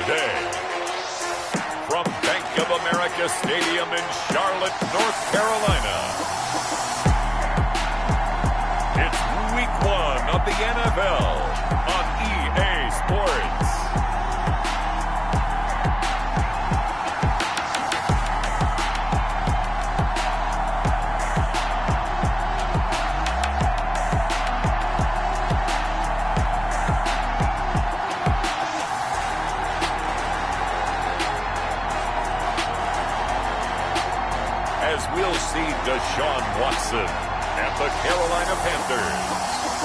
today. From Bank of America Stadium in Charlotte, North Carolina, it's Week 1 of the NFL on EA Sports. We'll see Deshaun Watson and the Carolina Panthers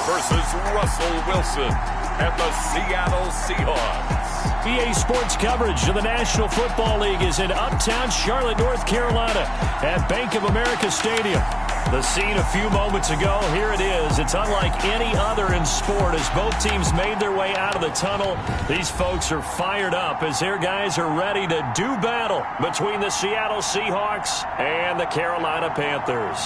versus Russell Wilson and the Seattle Seahawks. EA Sports coverage of the National Football League is in uptown Charlotte, North Carolina at Bank of America Stadium. The scene a few moments ago, here it is. It's unlike any other in sport as both teams made their way out of the tunnel. These folks are fired up as their guys are ready to do battle between the Seattle Seahawks and the Carolina Panthers.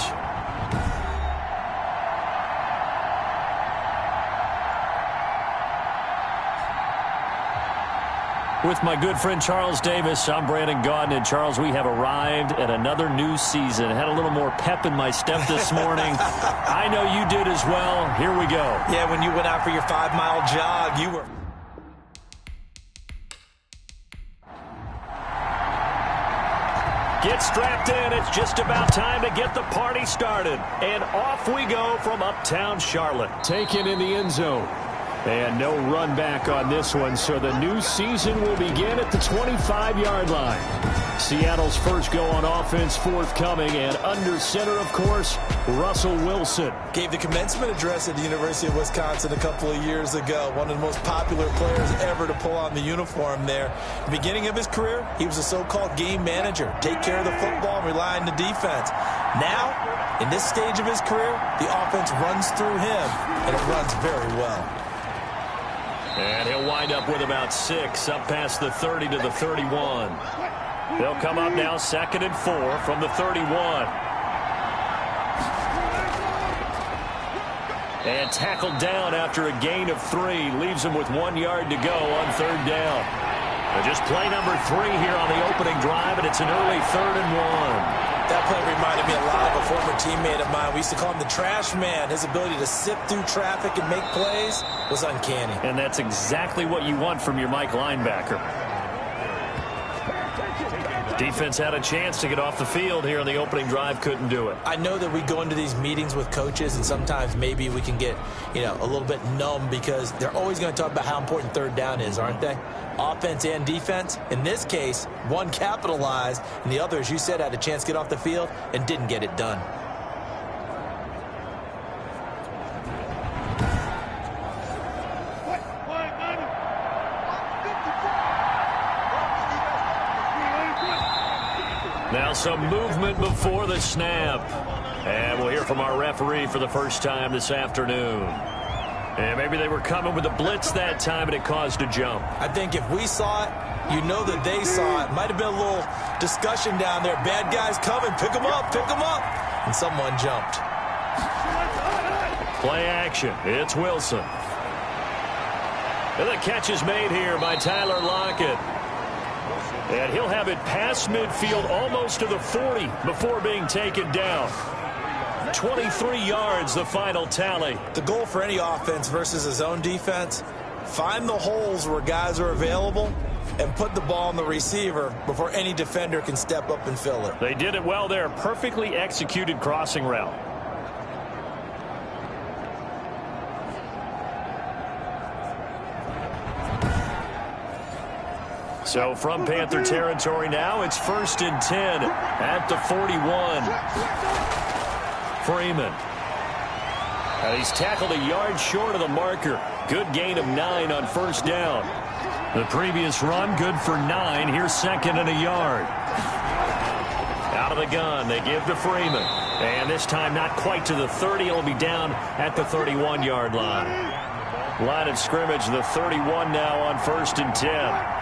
With my good friend Charles Davis, I'm Brandon Gaudin. And Charles, we have arrived at another new season. Had a little more pep in my step this morning. I know you did as well. Here we go. Yeah, when you went out for your 5-mile jog, you were... Get strapped in. It's just about time to get the party started. And off we go from uptown Charlotte. Taken in the end zone. And no run back on this one, so the new season will begin at the 25-yard line. Seattle's first go on offense forthcoming, and under center, of course, Russell Wilson. Gave the commencement address at the University of Wisconsin a couple of years ago. One of the most popular players ever to pull on the uniform there. At the beginning of his career, he was a so-called game manager. Take care of the football and rely on the defense. Now, in this stage of his career, the offense runs through him, and it runs very well. And he'll wind up with about 6 up past the 30 to the 31. They'll come up now 2nd and 4 from the 31. And tackled down after a gain of 3. Leaves him with 1 yard to go on 3rd down. But just play number 3 here on the opening drive, and it's an early 3rd and 1. That play reminded me a lot of a former teammate of mine. We used to call him the trash man. His ability to sift through traffic and make plays was uncanny. And that's exactly what you want from your Mike linebacker. Defense had a chance to get off the field here on the opening drive, couldn't do it. I know that we go into these meetings with coaches, and sometimes maybe we can get, a little bit numb because they're always going to talk about how important 3rd down is, aren't they? Offense and defense. In this case, one capitalized, and the other, as you said, had a chance to get off the field and didn't get it done. Now some movement before the snap. And we'll hear from our referee for the first time this afternoon. And maybe they were coming with a blitz that time, and it caused a jump. I think if we saw it, you know that they saw it. Might have been a little discussion down there. Bad guys coming. Pick them up. Pick them up. And someone jumped. Play action. It's Wilson. And the catch is made here by Tyler Lockett. And he'll have it past midfield almost to the 40 before being taken down. 23 yards, the final tally. The goal for any offense versus his own defense, find the holes where guys are available and put the ball on the receiver before any defender can step up and fill it. They did it well there. Perfectly executed crossing route. So from Panther territory now, it's 1st and 10 at the 41. Freeman. And he's tackled a yard short of the marker. Good gain of 9 on 1st down. The previous run, good for 9. Here's 2nd and a yard. Out of the gun, they give to Freeman. And this time not quite to the 30. He'll be down at the 31-yard line. Line of scrimmage, the 31 now on 1st and 10.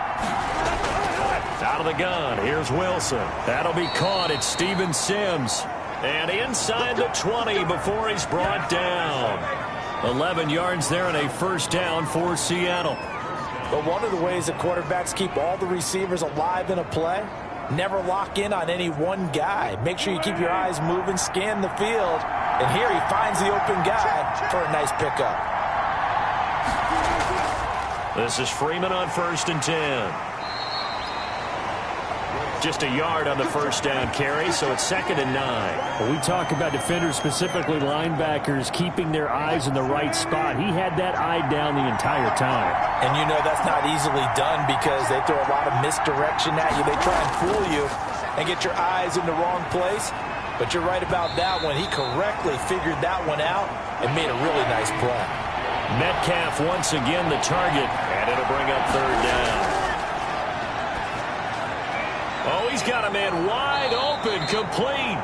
Out of the gun, here's Wilson. That'll be caught. It's Steven Sims. And inside the 20 before he's brought down. 11 yards there and a 1st down for Seattle. But one of the ways that quarterbacks keep all the receivers alive in a play, never lock in on any one guy. Make sure you keep your eyes moving, scan the field. And here he finds the open guy for a nice pickup. This is Freeman on 1st and 10. Just a yard on the first down carry, so it's 2nd and 9. When we talk about defenders, specifically linebackers, keeping their eyes in the right spot, he had that eye down the entire time. And you know that's not easily done because they throw a lot of misdirection at you. They try and fool you and get your eyes in the wrong place. But you're right about that one. He correctly figured that one out and made a really nice play. Metcalf once again the target, and it'll bring up 3rd down. Oh, he's got a man wide open, complete.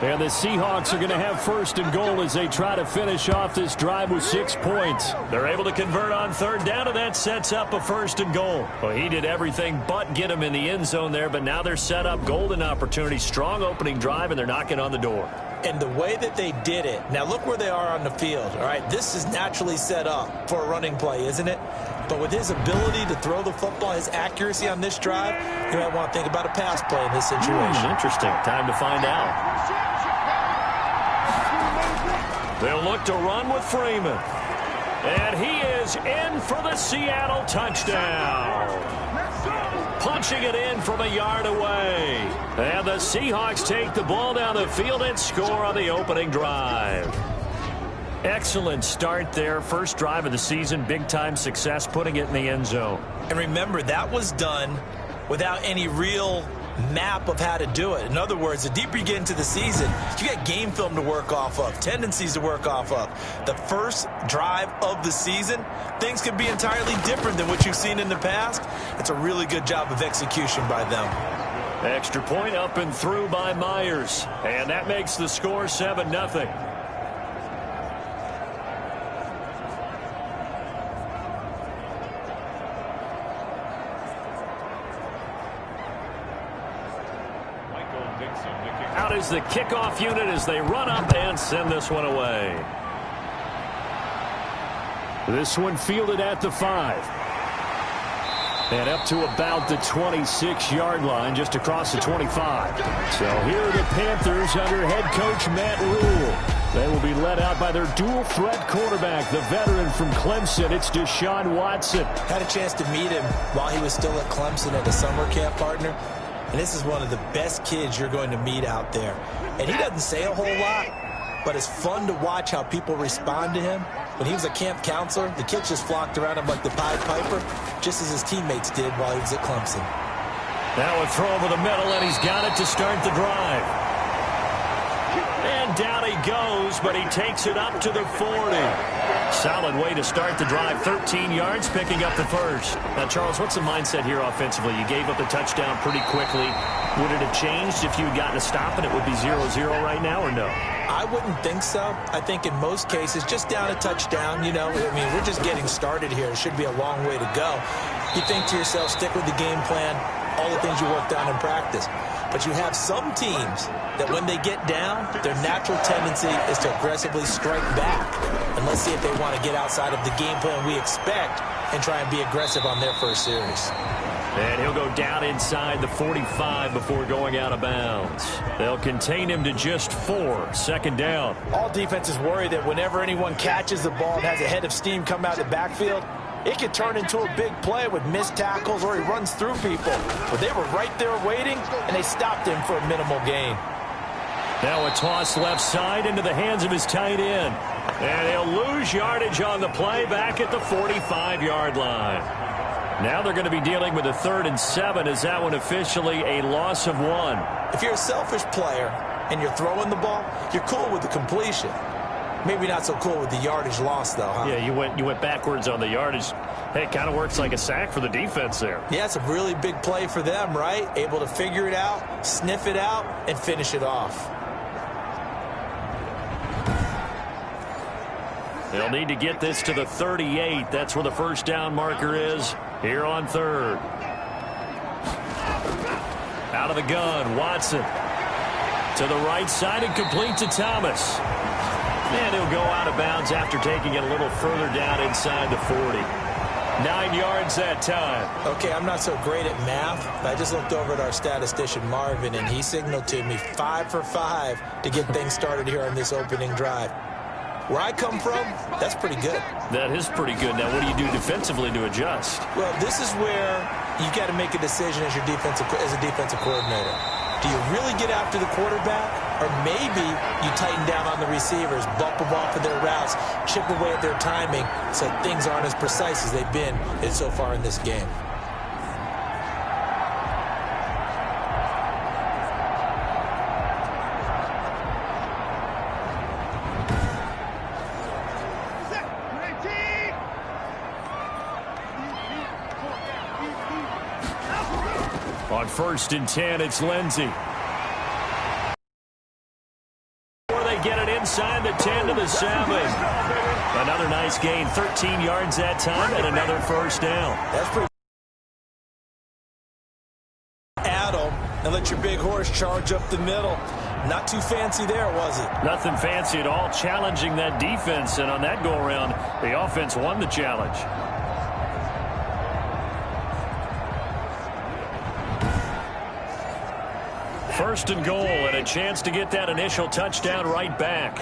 And the Seahawks are going to have 1st and goal as they try to finish off this drive with 6 points. They're able to convert on 3rd down, and that sets up a 1st and goal. Well, he did everything but get him in the end zone there, but now they're set up golden opportunity, strong opening drive, and they're knocking on the door. And the way that they did it, now look where they are on the field, all right? This is naturally set up for a running play, isn't it? But with his ability to throw the football, his accuracy on this drive, you might want to think about a pass play in this situation. Interesting. Time to find out. They'll look to run with Freeman. And he is in for the Seattle touchdown. Punching it in from a yard away. And the Seahawks take the ball down the field and score on the opening drive. Excellent start there. First drive of the season. Big-time success putting it in the end zone. And remember, that was done without any real map of how to do it. In other words, the deeper you get into the season, you got game film to work off of, tendencies to work off of. The first drive of the season, things can be entirely different than what you've seen in the past. It's a really good job of execution by them. Extra point up and through by Myers. And that makes the score 7-0. Out is the kickoff unit as they run up and send this one away. This one fielded at the 5. And up to about the 26-yard line, just across the 25. So here are the Panthers under head coach Matt Rule. They will be led out by their dual-threat quarterback, the veteran from Clemson. It's Deshaun Watson. Had a chance to meet him while he was still at Clemson at a summer camp, partner. And this is one of the best kids you're going to meet out there. And he doesn't say a whole lot, but it's fun to watch how people respond to him. When he was a camp counselor, the kids just flocked around him like the Pied Piper, just as his teammates did while he was at Clemson. Now a throw over the middle, and he's got it to start the drive. And down he goes, but he takes it up to the 40. Solid way to start the drive. 13 yards, picking up the first. Now, Charles, what's the mindset here offensively? You gave up the touchdown pretty quickly. Would it have changed if you had gotten a stop and it would be 0-0 right now, or no? I wouldn't think so. I think in most cases, just down a touchdown, you know, I mean, we're just getting started here. It should be a long way to go. You think to yourself, stick with the game plan, all the things you worked on in practice. But you have some teams that when they get down, their natural tendency is to aggressively strike back. And let's see if they want to get outside of the game plan we expect and try and be aggressive on their first series. And he'll go down inside the 45 before going out of bounds. They'll contain him to just 4. Second down. All defenses worry that whenever anyone catches the ball and has a head of steam come out of the backfield, it could turn into a big play with missed tackles or he runs through people. But they were right there waiting, and they stopped him for a minimal gain. Now a toss left side into the hands of his tight end. And he'll lose yardage on the play back at the 45-yard line. Now they're going to be dealing with a 3rd and 7 as that one officially a loss of 1. If you're a selfish player and you're throwing the ball, you're cool with the completion. Maybe not so cool with the yardage loss, though, huh? Yeah, you went backwards on the yardage. Hey, it kind of works like a sack for the defense there. Yeah, it's a really big play for them, right? Able to figure it out, sniff it out, and finish it off. They'll need to get this to the 38. That's where the first down marker is here on 3rd. Out of the gun, Watson. To the right side and complete to Thomas. And he'll go out of bounds after taking it a little further down inside the 40. 9 yards that time. Okay, I'm not so great at math, but I just looked over at our statistician, Marvin, and he signaled to me 5 for 5 to get things started here on this opening drive. Where I come from, that's pretty good. That is pretty good. Now, what do you do defensively to adjust? Well, this is where you got to make a decision as a defensive coordinator. Do you really get after the quarterback, or maybe you tighten down on the receivers, bump them off of their routes, chip away at their timing so things aren't as precise as they've been so far in this game? On 1st and 10, it's Lindsey. Or they get it inside the 10 to the 7. Another nice gain, 13 yards that time, and another first down. That's pretty. Addle and let your big horse charge up the middle. Not too fancy there, was it? Nothing fancy at all, challenging that defense, and on that go-around, the offense won the challenge. First and goal, and a chance to get that initial touchdown right back.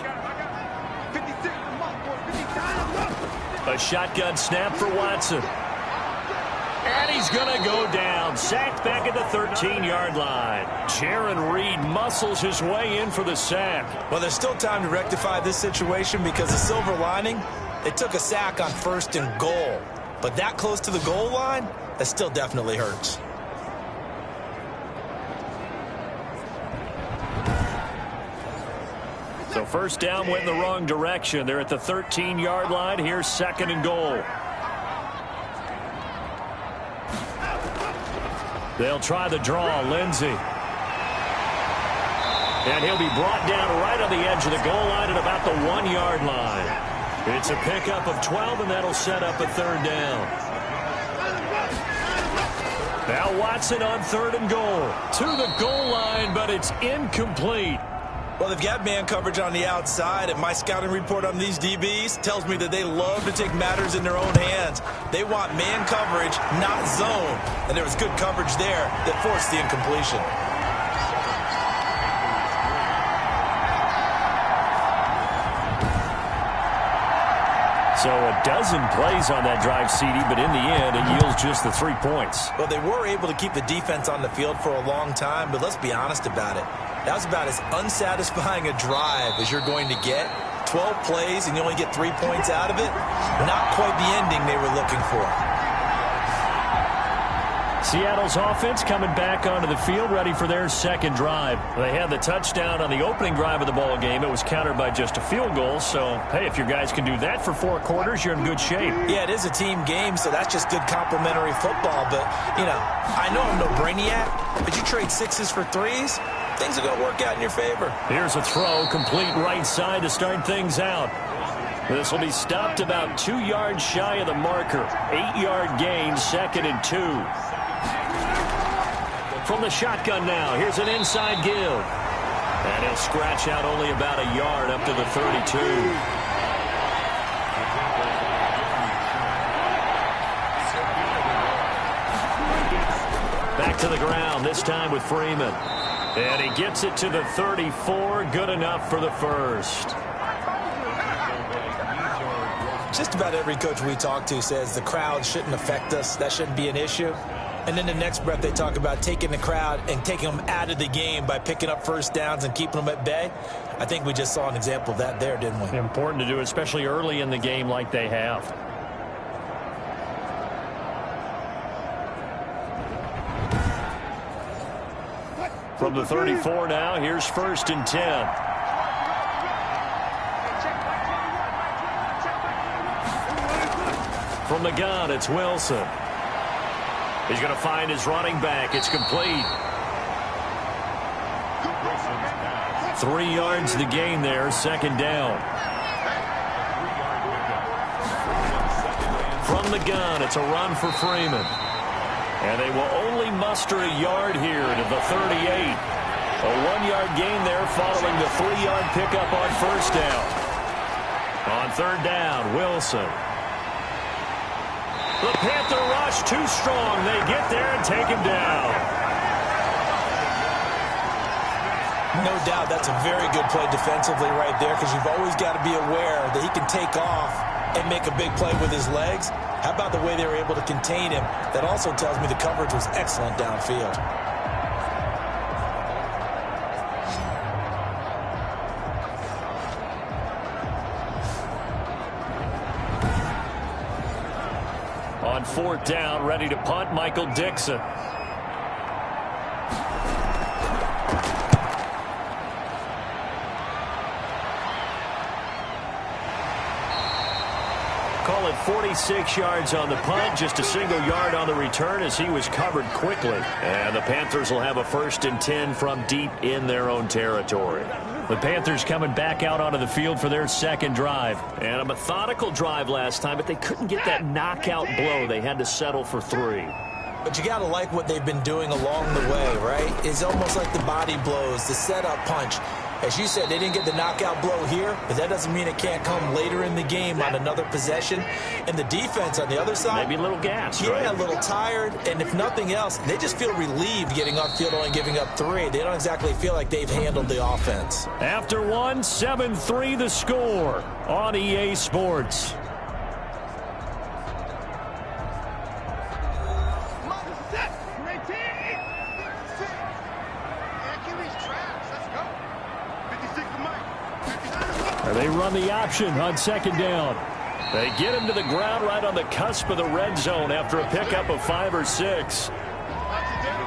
A shotgun snap for Watson. And he's going to go down. Sacked back at the 13-yard line. Jaron Reed muscles his way in for the sack. Well, there's still time to rectify this situation because the silver lining, they took a sack on 1st and goal. But that close to the goal line, that still definitely hurts. So first down went in the wrong direction. They're at the 13-yard line. Here's 2nd and goal. They'll try the draw, Lindsey. And he'll be brought down right on the edge of the goal line at about the 1-yard line. It's a pickup of 12, and that'll set up a 3rd down. Now Watson on 3rd and goal. To the goal line, but it's incomplete. Well, they've got man coverage on the outside, and my scouting report on these DBs tells me that they love to take matters in their own hands. They want man coverage, not zone. And there was good coverage there that forced the incompletion. So a dozen plays on that drive, CD, but in the end, it yields just the 3 points. Well, they were able to keep the defense on the field for a long time, but let's be honest about it. That was about as unsatisfying a drive as you're going to get. 12 plays and you only get 3 points out of it. Not quite the ending they were looking for. Seattle's offense coming back onto the field, ready for their 2nd drive. They had the touchdown on the opening drive of the ball game. It was countered by just a field goal. So, hey, if your guys can do that for 4 quarters, you're in good shape. Yeah, it is a team game, so that's just good complimentary football. But, you know, I know I'm no brainiac, but you trade 6s for 3s, things are going to work out in your favor. Here's a throw, complete right side to start things out. This will be stopped about 2 yards shy of the marker. 8-yard gain, 2nd and 2. From the shotgun now, here's an inside give. And he'll scratch out only about a yard up to the 32. Back to the ground, this time with Freeman. And he gets it to the 34, good enough for the first. Just about every coach we talk to says the crowd shouldn't affect us. That shouldn't be an issue. And then the next breath they talk about taking the crowd and taking them out of the game by picking up first downs and keeping them at bay. I think we just saw an example of that there, didn't we? Important to do, especially early in the game like they have. From the 34 now, here's 1st and 10. From the gun, it's Wilson. He's going to find his running back. It's complete. 3 yards to gain there, 2nd down. From the gun, it's a run for Freeman. And they will only muster a yard here to the 38. A 1-yard gain there following the 3-yard pickup on 1st down. On 3rd down, Wilson. The Panther rush too strong. They get there and take him down. No doubt that's a very good play defensively right there, because you've always got to be aware that he can take off and make a big play with his legs. How about the way they were able to contain him? That also tells me the coverage was excellent downfield. On 4th down, ready to punt, Michael Dixon. Call it 46 yards on the punt, just a single yard on the return as he was covered quickly. And the Panthers will have a 1st and 10 from deep in their own territory. The Panthers coming back out onto the field for their 2nd drive. And a methodical drive last time, but they couldn't get that knockout blow. They had to settle for 3. But you got to like what they've been doing along the way, right? It's almost like the body blows, the setup punch. As you said, they didn't get the knockout blow here, but that doesn't mean it can't come later in the game on another possession. And the defense on the other side, maybe a little gassed, yeah, right? a little tired. And if nothing else, they just feel relieved getting off field only giving up 3. They don't exactly feel like they've handled the offense. After 1, 7-3 the score on EA Sports. They run the option on 2nd down. They get him to the ground right on the cusp of the red zone after a pickup of 5 or 6.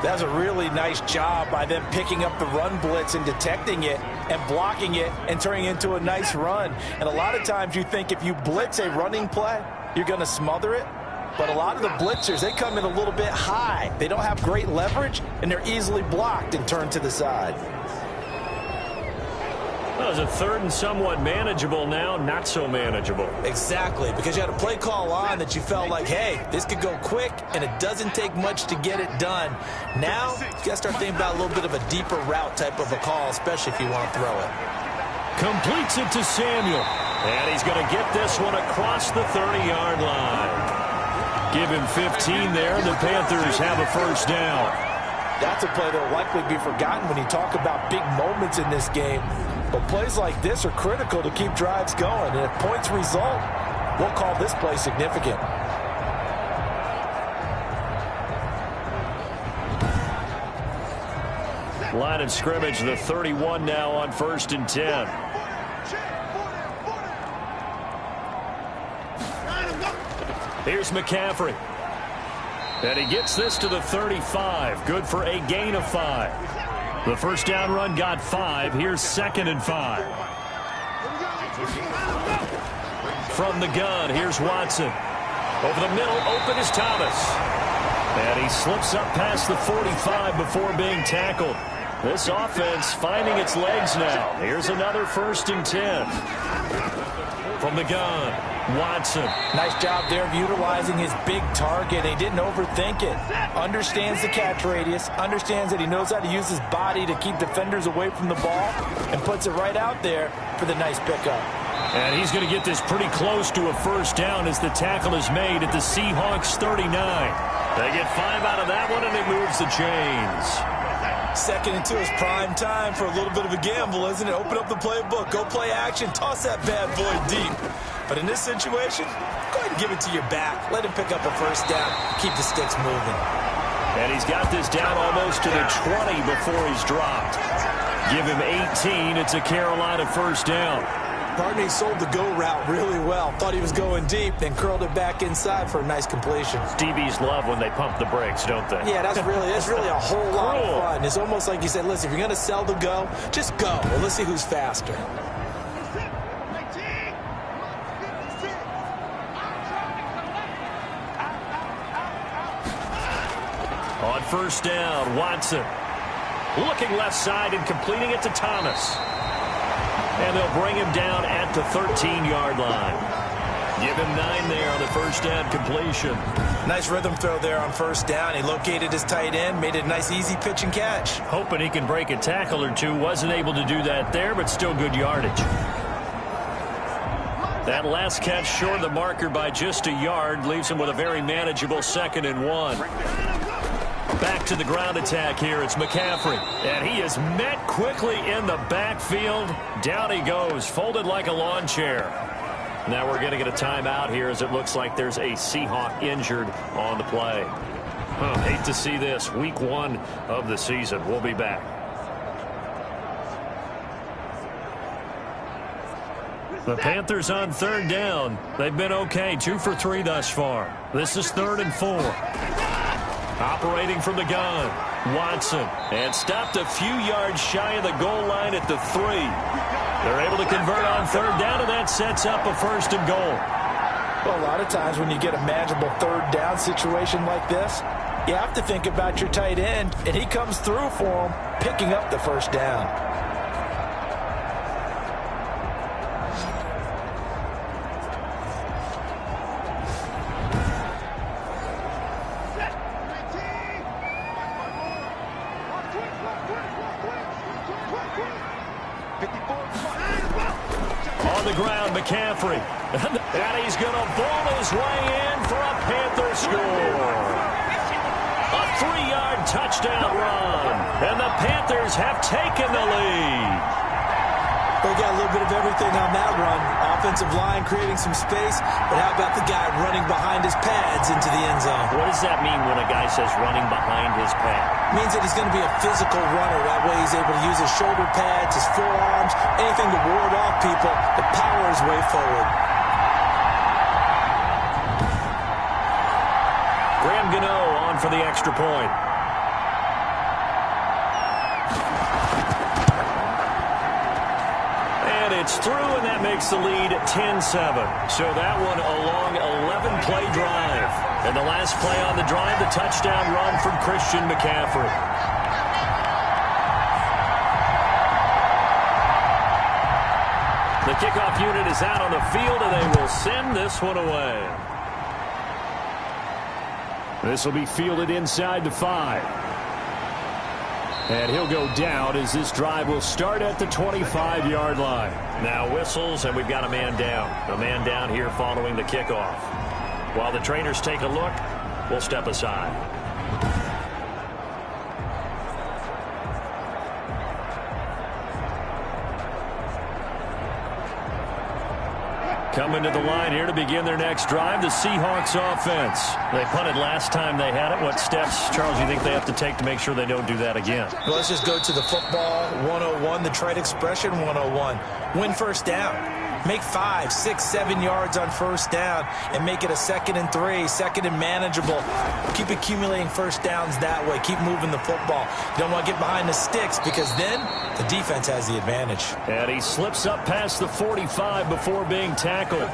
That's a really nice job by them picking up the run blitz and detecting it and blocking it and turning it into a nice run. And a lot of times you think if you blitz a running play, you're going to smother it. But a lot of the blitzers, they come in a little bit high. They don't have great leverage, and they're easily blocked and turned to the side. Well, it's a 3rd and somewhat manageable now, not so manageable. Exactly, because you had a play call on that you felt like, hey, this could go quick, and it doesn't take much to get it done. Now, you got to start thinking about a little bit of a deeper route type of a call, especially if you want to throw it. Completes it to Samuel, and he's going to get this one across the 30-yard line. Give him 15 there, and the Panthers have a 1st down. That's a play that will likely be forgotten when you talk about big moments in this game. But plays like this are critical to keep drives going. And if points result, we'll call this play significant. Line of scrimmage, the 31 now on 1st and 10. Here's McCaffrey. And he gets this to the 35. Good for a gain of 5. The 1st down run got 5. Here's 2nd and 5. From the gun, here's Watson. Over the middle, open is Thomas. And he slips up past the 45 before being tackled. This offense finding its legs now. Here's another 1st and 10. From the gun, Watson. Nice job there of utilizing his big target. He didn't overthink it. Understands the catch radius. Understands that he knows how to use his body to keep defenders away from the ball. And puts it right out there for the nice pickup. And he's going to get this pretty close to a 1st down as the tackle is made at the Seahawks 39. They get 5 out of that one, and it moves the chains. 2nd and 2 is prime time for a little bit of a gamble, isn't it? Open up the playbook, go play action, toss that bad boy deep. But in this situation, go ahead and give it to your back. Let him pick up a 1st down, keep the sticks moving. And he's got this down almost to the 20 before he's dropped. Give him 18. It's a Carolina 1st down. Pardon me, sold the go route really well. Thought he was going deep, then curled it back inside for a nice completion. DBs love when they pump the brakes, don't they? Yeah, that's really a whole lot of fun. It's almost like you said, listen, if you're going to sell the go, just go. Well, let's see who's faster. On 1st down, Watson. Looking left side and completing it to Thomas. And they'll bring him down at the 13-yard line. Give him 9 there on the 1st down completion. Nice rhythm throw there on 1st down. He located his tight end, made it a nice easy pitch and catch. Hoping he can break a tackle or two. Wasn't able to do that there, but still good yardage. That last catch short of the marker by just a yard leaves him with a very manageable 2nd and 1. Back to the ground attack here. It's McCaffrey. And he is met quickly in the backfield. Down he goes, folded like a lawn chair. Now we're going to get a timeout here as it looks like there's a Seahawk injured on the play. Hate to see this. Week 1 of the season. We'll be back. The Panthers on 3rd down. They've been okay. 2 for 3 thus far. This is 3rd and 4. Operating from the gun, Watson. And stopped a few yards shy of the goal line at the 3. They're able to convert on 3rd down, and that sets up a 1st and goal. Well, a lot of times when you get a manageable 3rd down situation like this, you have to think about your tight end, and he comes through for him, picking up the 1st down. On the ground, McCaffrey. And he's going to ball his way in for a Panther score. A 3-yard touchdown run. And the Panthers have taken the lead. They got a little bit of everything on that run. Offensive line creating some space, but how about the guy running behind his pads into the end zone? What does that mean when a guy says running behind his pad? It means that he's going to be a physical runner. That way he's able to use his shoulder pads, his forearms, anything to ward off people to power his way forward. Graham Gano on for the extra point. It's through, and that makes the lead 10-7. So that one a long 11-play drive. And the last play on the drive, the touchdown run from Christian McCaffrey. The kickoff unit is out on the field, and they will send this one away. This will be fielded inside the 5. And he'll go down as this drive will start at the 25-yard line. Now whistles, and we've got a man down. A man down here following the kickoff. While the trainers take a look, we'll step aside. Coming to the line here to begin their next drive, the Seahawks offense. They punted last time they had it. What steps, Charles, you think they have to take to make sure they don't do that again? Well, let's just go to the football 101, the trade expression 101. Win 1st down. Make 5, 6, 7 yards on 1st down and make it a 2nd and 3, 2nd and manageable. Keep accumulating 1st downs that way. Keep moving the football. You don't want to get behind the sticks because then the defense has the advantage. And he slips up past the 45 before being tackled.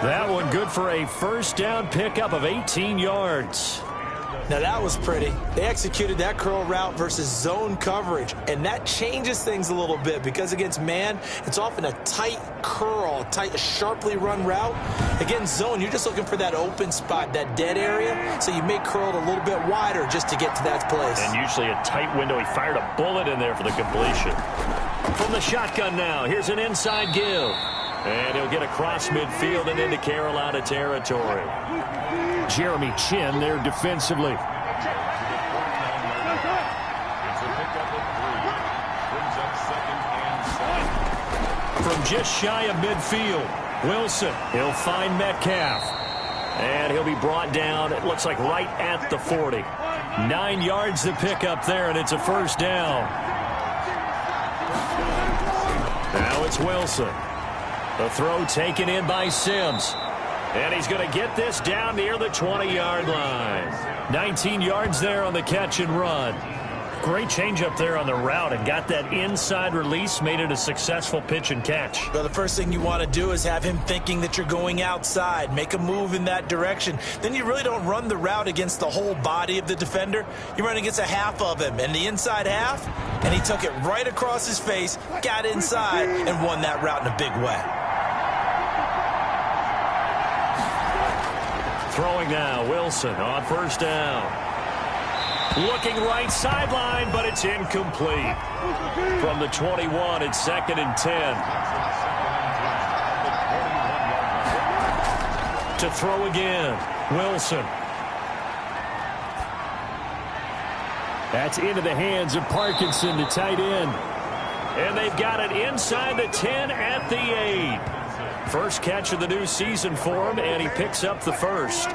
That one good for a 1st down pickup of 18 yards. Now that was pretty. They executed that curl route versus zone coverage, and that changes things a little bit because against man, it's often a tight curl, tight, sharply run route. Against zone, you're just looking for that open spot, that dead area, so you may curl it a little bit wider just to get to that place. And usually a tight window. He fired a bullet in there for the completion. From the shotgun now, here's an inside give. And he'll get across midfield and into Carolina territory. Jeremy Chin there defensively. From just shy of midfield, Wilson. He'll find Metcalf. And he'll be brought down, it looks like right at the 40. 9 yards to pick up there, and it's a 1st down. Now it's Wilson. The throw taken in by Sims. And he's going to get this down near the 20-yard line. 19 yards there on the catch and run. Great change up there on the route and got that inside release, made it a successful pitch and catch. Well, the first thing you want to do is have him thinking that you're going outside, make a move in that direction. Then you really don't run the route against the whole body of the defender. You run against a half of him, and the inside half, and he took it right across his face, got inside, and won that route in a big way. Throwing now, Wilson on 1st down. Looking right sideline, but it's incomplete. From the 21, it's 2nd and 10. To throw again, Wilson. That's into the hands of Parkinson, the tight end. And they've got it inside the 10 at the 8. First catch of the new season for him, and he picks up the first.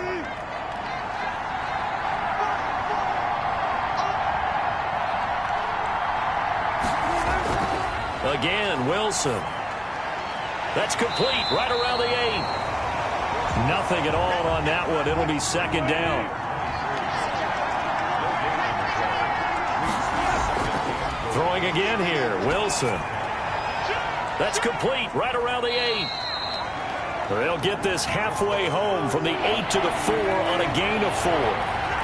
Again, Wilson. That's complete right around the 8. Nothing at all on that one. It'll be second down. Throwing again here, Wilson. That's complete right around the 8. They'll get this halfway home from the 8 to the 4 on a gain of 4.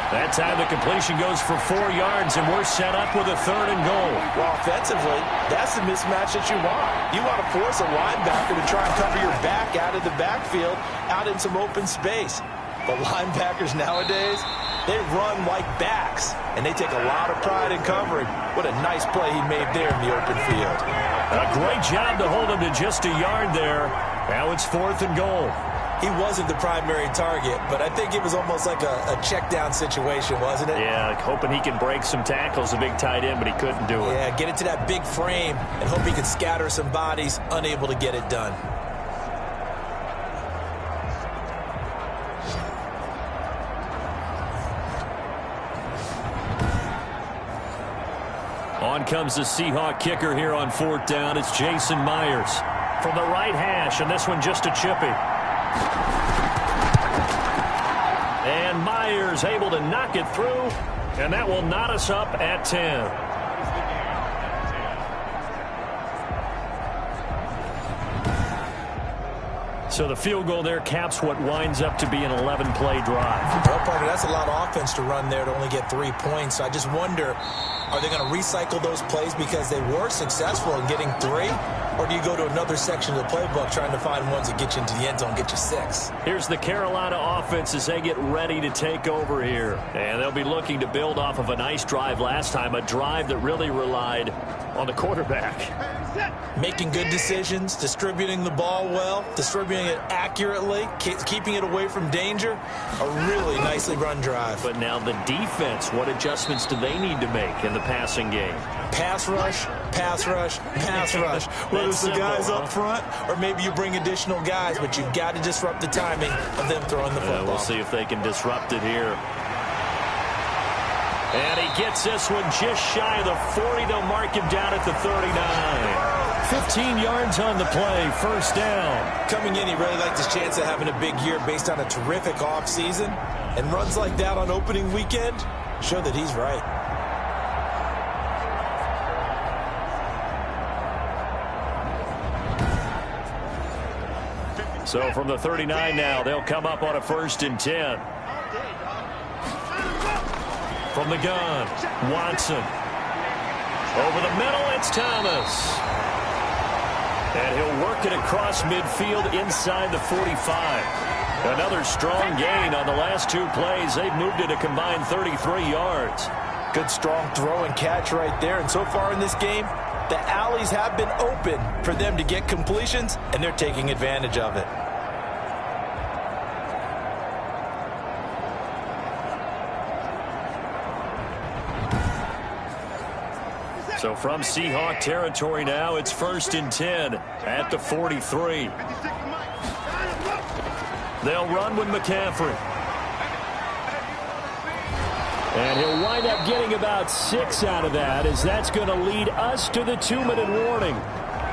That time the completion goes for 4 yards, and we're set up with a 3rd and goal. Well, offensively, that's the mismatch that you want. You want to force a linebacker to try and cover your back out of the backfield, out in some open space. But linebackers nowadays, they run like backs, and they take a lot of pride in covering. What a nice play he made there in the open field. A great job to hold him to just a yard there. Now it's 4th and goal. He wasn't the primary target, but I think it was almost like a check-down situation, wasn't it? Yeah, hoping he can break some tackles, a big tight end, but he couldn't do it. Yeah, get it to that big frame and hope he could scatter some bodies, unable to get it done. On comes the Seahawk kicker here on 4th down. It's Jason Myers from the right hash, and this one just a chippy. And Myers able to knock it through, and that will knot us up at 10. So the field goal there caps what winds up to be an 11-play drive. Well, partner, that's a lot of offense to run there to only get 3 points. So I just wonder, are they going to recycle those plays because they were successful in getting 3? Or do you go to another section of the playbook trying to find ones that get you into the end zone, get you 6? Here's the Carolina offense as they get ready to take over here. And they'll be looking to build off of a nice drive last time, a drive that really relied on the quarterback. Making good decisions, distributing the ball well, distributing it accurately, keeping it away from danger. A really nicely run drive. But now the defense, what adjustments do they need to make in the passing game? Pass rush, pass rush, pass rush. Whether it's the guys up front or maybe you bring additional guys, but you've got to disrupt the timing of them throwing the football. We'll see if they can disrupt it here. And he gets this one just shy of the 40. They'll mark him down at the 39. 15 yards on the play, first down. Coming in, he really liked his chance of having a big year based on a terrific offseason. And runs like that on opening weekend show that he's right. So from the 39 now, they'll come up on a 1st and 10. From the gun, Watson. Over the middle, it's Thomas. And he'll work it across midfield inside the 45. Another strong gain on the last 2 plays. They've moved it a combined 33 yards. Good strong throw and catch right there. And so far in this game, the alleys have been open for them to get completions, and they're taking advantage of it. So from Seahawk territory now, it's 1st and 10 at the 43. They'll run with McCaffrey. And he'll wind up getting about 6 out of that, as that's going to lead us to the 2-minute warning.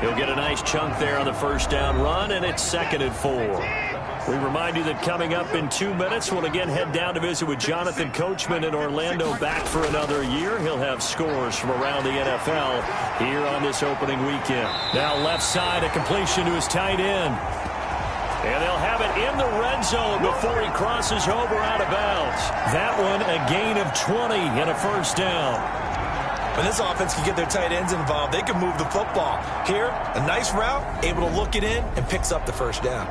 He'll get a nice chunk there on the first down run, and it's 2nd and 4. We remind you that coming up in 2 minutes, we'll again head down to visit with Jonathan Coachman in Orlando, back for another year. He'll have scores from around the NFL here on this opening weekend. Now left side, a completion to his tight end. And they'll have it in the red zone before he crosses over out of bounds. That one, a gain of 20 and a first down. When this offense can get their tight ends involved, they can move the football. Here, a nice route, able to look it in, and picks up the first down.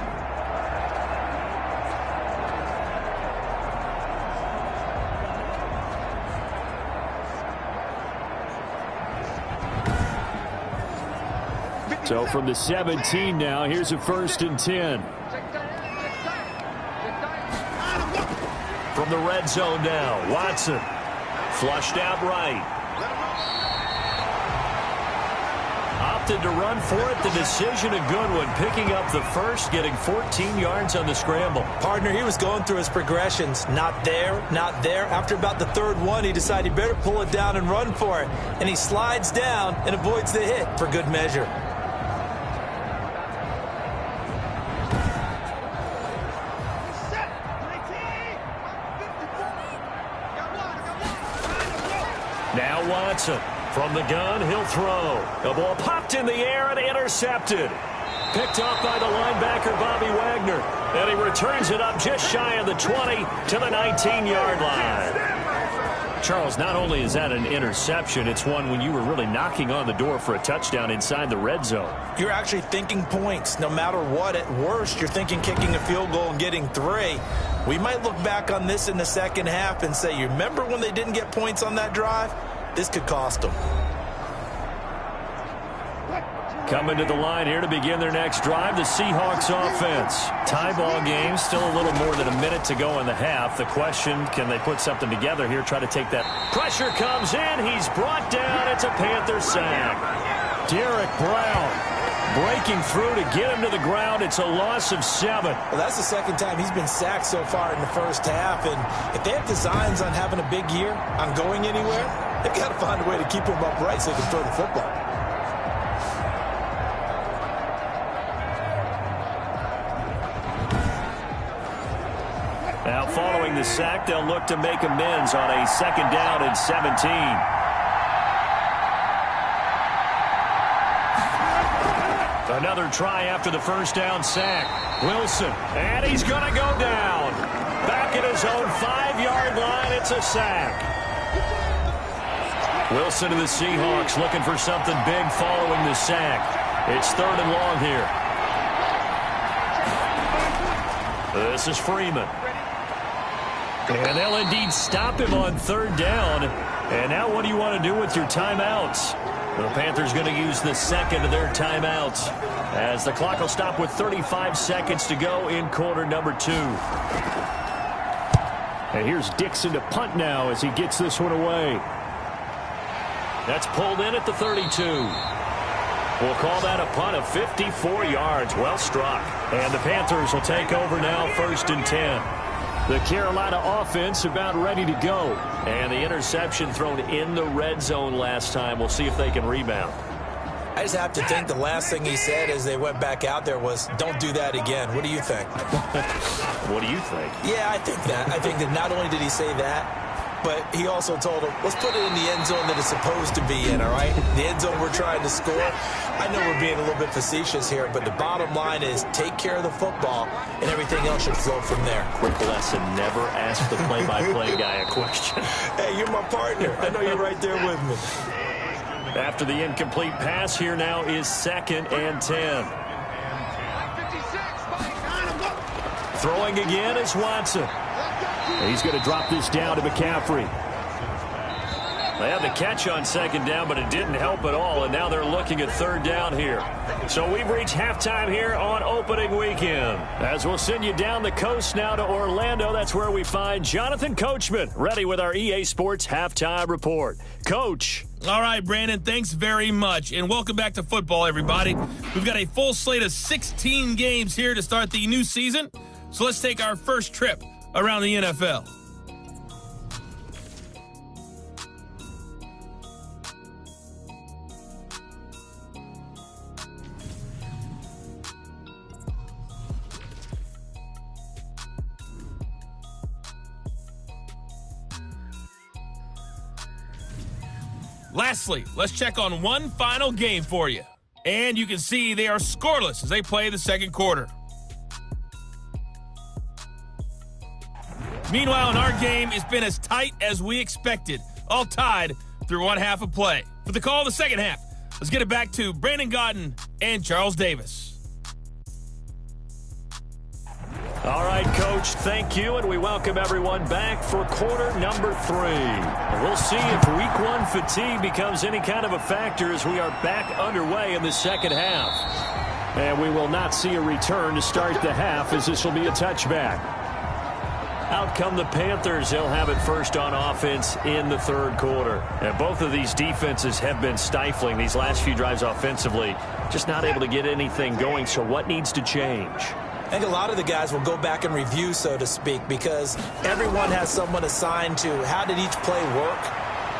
So from the 17 now, here's a 1st and 10. the red zone now. Watson flushed out right. Opted to run for it. The decision a good one. Picking up the first, getting 14 yards on the scramble. Partner, he was going through his progressions. Not there, not there. After about the third one, he decided he better pull it down and run for it. And he slides down and avoids the hit for good measure. Now Watson. From the gun, he'll throw. The ball popped in the air and intercepted. Picked off by the linebacker, Bobby Wagner. And he returns it up just shy of the 20 to the 19-yard line. Charles, not only is that an interception, it's one when you were really knocking on the door for a touchdown inside the red zone. You're actually thinking points. No matter what, at worst, you're thinking kicking a field goal and getting 3. We might look back on this in the second half and say, you remember when they didn't get points on that drive? This could cost them. Coming to the line here to begin their next drive, the Seahawks offense. Tie ball game, still a little more than a minute to go in the half. The question, can they put something together here, try to take that. Pressure comes in, he's brought down, it's a Panther sack. Derek Brown breaking through to get him to the ground. It's a loss of 7. Well, that's the second time he's been sacked so far in the first half. And if they have designs on having a big year, on going anywhere, they've got to find a way to keep him upright so they can throw the football. Now, following the sack, they'll look to make amends on a 2nd down and 17. Another try after the first down sack. Wilson, and he's going to go down. Back at his own 5-yard line, it's a sack. Wilson to the Seahawks looking for something big following the sack. It's 3rd and long here. This is Freeman. And they'll indeed stop him on 3rd down. And now what do you want to do with your timeouts? The Panthers going to use the second of their timeouts as the clock will stop with 35 seconds to go in quarter number 2. And here's Dixon to punt now as he gets this one away. That's pulled in at the 32. We'll call that a punt of 54 yards. Well struck. And the Panthers will take over now, 1st and 10. The Carolina offense about ready to go. And the interception thrown in the red zone last time. We'll see if they can rebound. I just have to think the last thing he said as they went back out there was, don't do that again. What do you think? What do you think? Yeah, I think that. I think that not only did he say that, but he also told him, let's put it in the end zone that it's supposed to be in, all right? The end zone we're trying to score. I know we're being a little bit facetious here, but the bottom line is take care of the football, and everything else should flow from there. Quick lesson, never ask the play-by-play guy a question. Hey, you're my partner. I know you're right there with me. After the incomplete pass, here now is 2nd and 10. Throwing again is Watson. He's going to drop this down to McCaffrey. They had the catch on 2nd down, but it didn't help at all, and now they're looking at 3rd down here. So we've reached halftime here on opening weekend. As we'll send you down the coast now to Orlando, that's where we find Jonathan Coachman, ready with our EA Sports Halftime Report. Coach. All right, Brandon, thanks very much, and welcome back to football, everybody. We've got a full slate of 16 games here to start the new season, so let's take our first trip around the NFL. Lastly, let's check on one final game for you. And you can see they are scoreless as they play the second quarter. Meanwhile, in our game, it's been as tight as we expected, all tied through one half of play. For the call of the second half, let's get it back to Brandon Gaudin and Charles Davis. All right, Coach, thank you, and we welcome everyone back for quarter number 3. We'll see if Week 1 fatigue becomes any kind of a factor as we are back underway in the second half. And we will not see a return to start the half as this will be a touchback. Out come the Panthers. They'll have it first on offense in the third quarter. And both of these defenses have been stifling these last few drives offensively. Just not able to get anything going. So what needs to change? I think a lot of the guys will go back and review, so to speak, because everyone has someone assigned to how did each play work.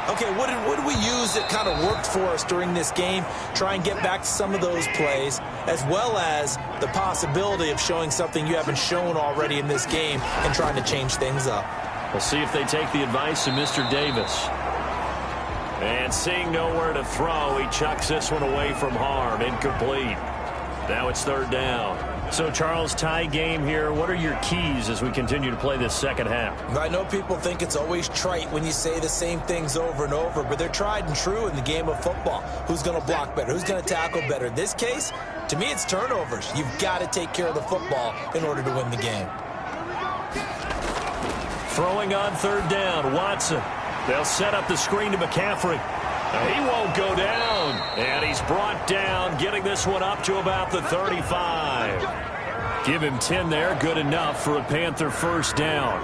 Okay, what did we use that kind of worked for us during this game? Try and get back to some of those plays, as well as the possibility of showing something you haven't shown already in this game and trying to change things up. We'll see if they take the advice of Mr. Davis. And seeing nowhere to throw, he chucks this one away from harm. Incomplete. Now it's third down. So, Charles, tie game here. What are your keys as we continue to play this second half? I know people think it's always trite when you say the same things over and over, but they're tried and true in the game of football. Who's going to block better? Who's going to tackle better? In this case, to me, it's turnovers. You've got to take care of the football in order to win the game. Throwing on third down, Watson. They'll set up the screen to McCaffrey. He won't go down, and he's brought down, getting this one up to about the 35. Give him 10 there, good enough for a Panther first down.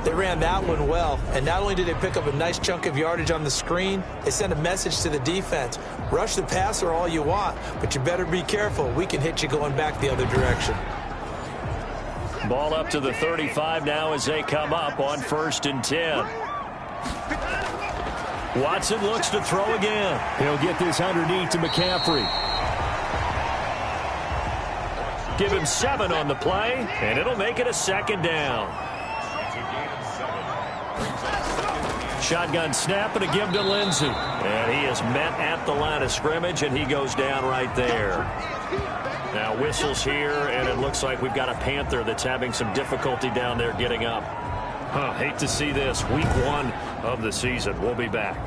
They ran that one well, and not only did they pick up a nice chunk of yardage on the screen, they sent a message to the defense. Rush the passer all you want, but you better be careful. We can hit you going back the other direction. Ball up to the 35 now as they come up on 1st and 10. Watson looks to throw again. He'll get this underneath to McCaffrey. Give him 7 on the play, and it'll make it a second down. Shotgun snap and a give to Lindsey. And he is met at the line of scrimmage, and he goes down right there. Now whistles here, and it looks like we've got a Panther that's having some difficulty down there getting up. Hate to see this. Week 1 of the season. We'll be back.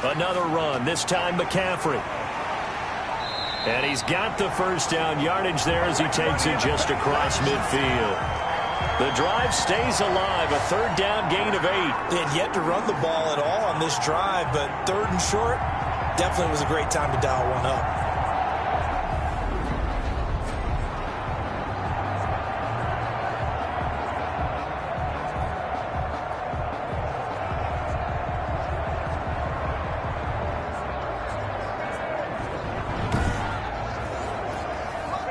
Another run, this time McCaffrey. And he's got the first down yardage there as he takes it just across midfield. The drive stays alive, a third down gain of 8. They had yet to run the ball at all on this drive, but 3rd and short definitely was a great time to dial one up.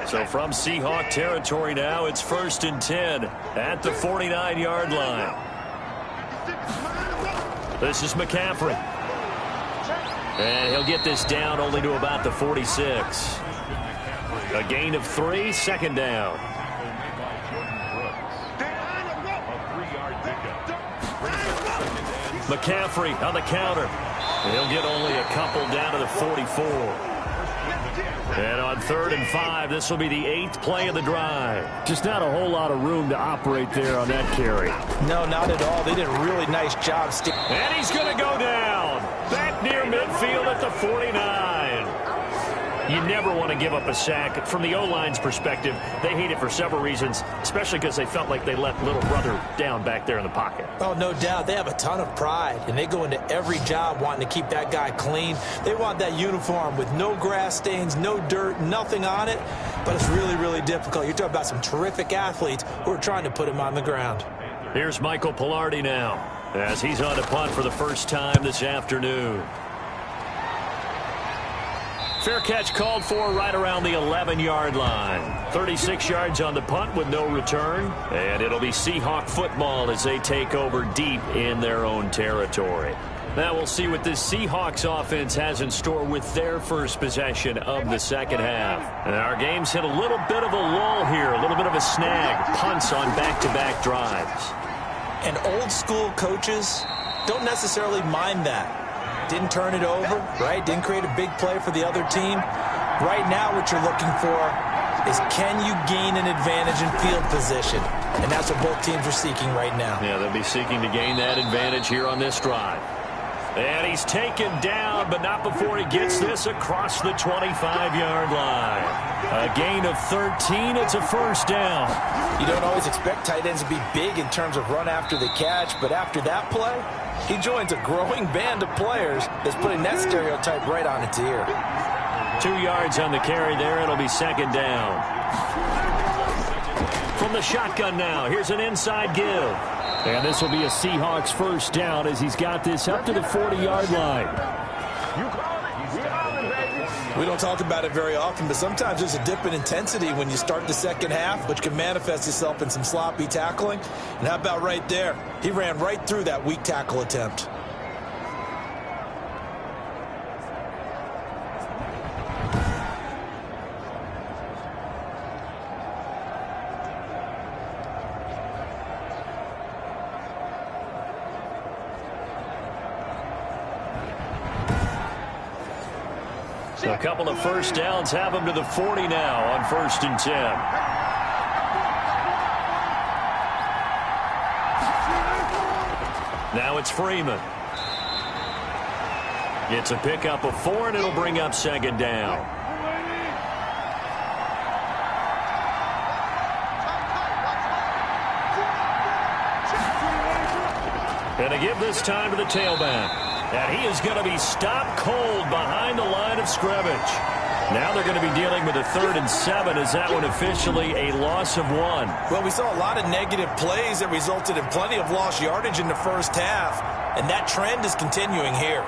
So from Seahawk territory now, it's 1st and 10 at the 49-yard line. This is McCaffrey. And he'll get this down only to about the 46. A gain of 3, second down. McCaffrey on the counter. He'll get only a couple down to the 44. And on 3rd and 5, this will be the 8th play of the drive. Just not a whole lot of room to operate there on that carry. No, not at all. They did a really nice job. And he's going to go down. Back near midfield at the 49. You never want to give up a sack. From the O-line's perspective, they hate it for several reasons, especially because they felt like they let little brother down back there in the pocket. Oh, no doubt. They have a ton of pride, and they go into every job wanting to keep that guy clean. They want that uniform with no grass stains, no dirt, nothing on it, but it's really, really difficult. You're talking about some terrific athletes who are trying to put him on the ground. Here's Michael Pilardi now as he's on to punt for the first time this afternoon. Fair catch called for right around the 11-yard line. 36 yards on the punt with no return. And it'll be Seahawk football as they take over deep in their own territory. Now we'll see what this Seahawks offense has in store with their first possession of the second half. And our game's hit a little bit of a lull here, a little bit of a snag. Punts on back-to-back drives. And old-school coaches don't necessarily mind that. Didn't turn it over, right? Didn't create a big play for the other team. Right now what you're looking for is can you gain an advantage in field position? And that's what both teams are seeking right now. Yeah, they'll be seeking to gain that advantage here on this drive. And he's taken down, but not before he gets this across the 25-yard line. A gain of 13. It's a first down. You don't always expect tight ends to be big in terms of run after the catch, but after that play, He joins a growing band of players that's putting that stereotype right on its ear. 2 yards on the carry there. It'll be second down. From the shotgun now, here's an inside give. And this will be a Seahawks first down as he's got this up to the 40-yard line. We don't talk about it very often, but sometimes there's a dip in intensity when you start the second half, which can manifest itself in some sloppy tackling. And how about right there? He ran right through that weak tackle attempt. A couple of first downs have him to the 40 now on 1st and 10. Now it's Freeman. It's a pickup of 4, and it'll bring up second down. And a give this time to the tailback. And he is going to be stopped cold behind the line of scrimmage. Now they're going to be dealing with a 3rd and 7. Is that one officially a loss of 1? Well, we saw a lot of negative plays that resulted in plenty of lost yardage in the first half, and that trend is continuing here.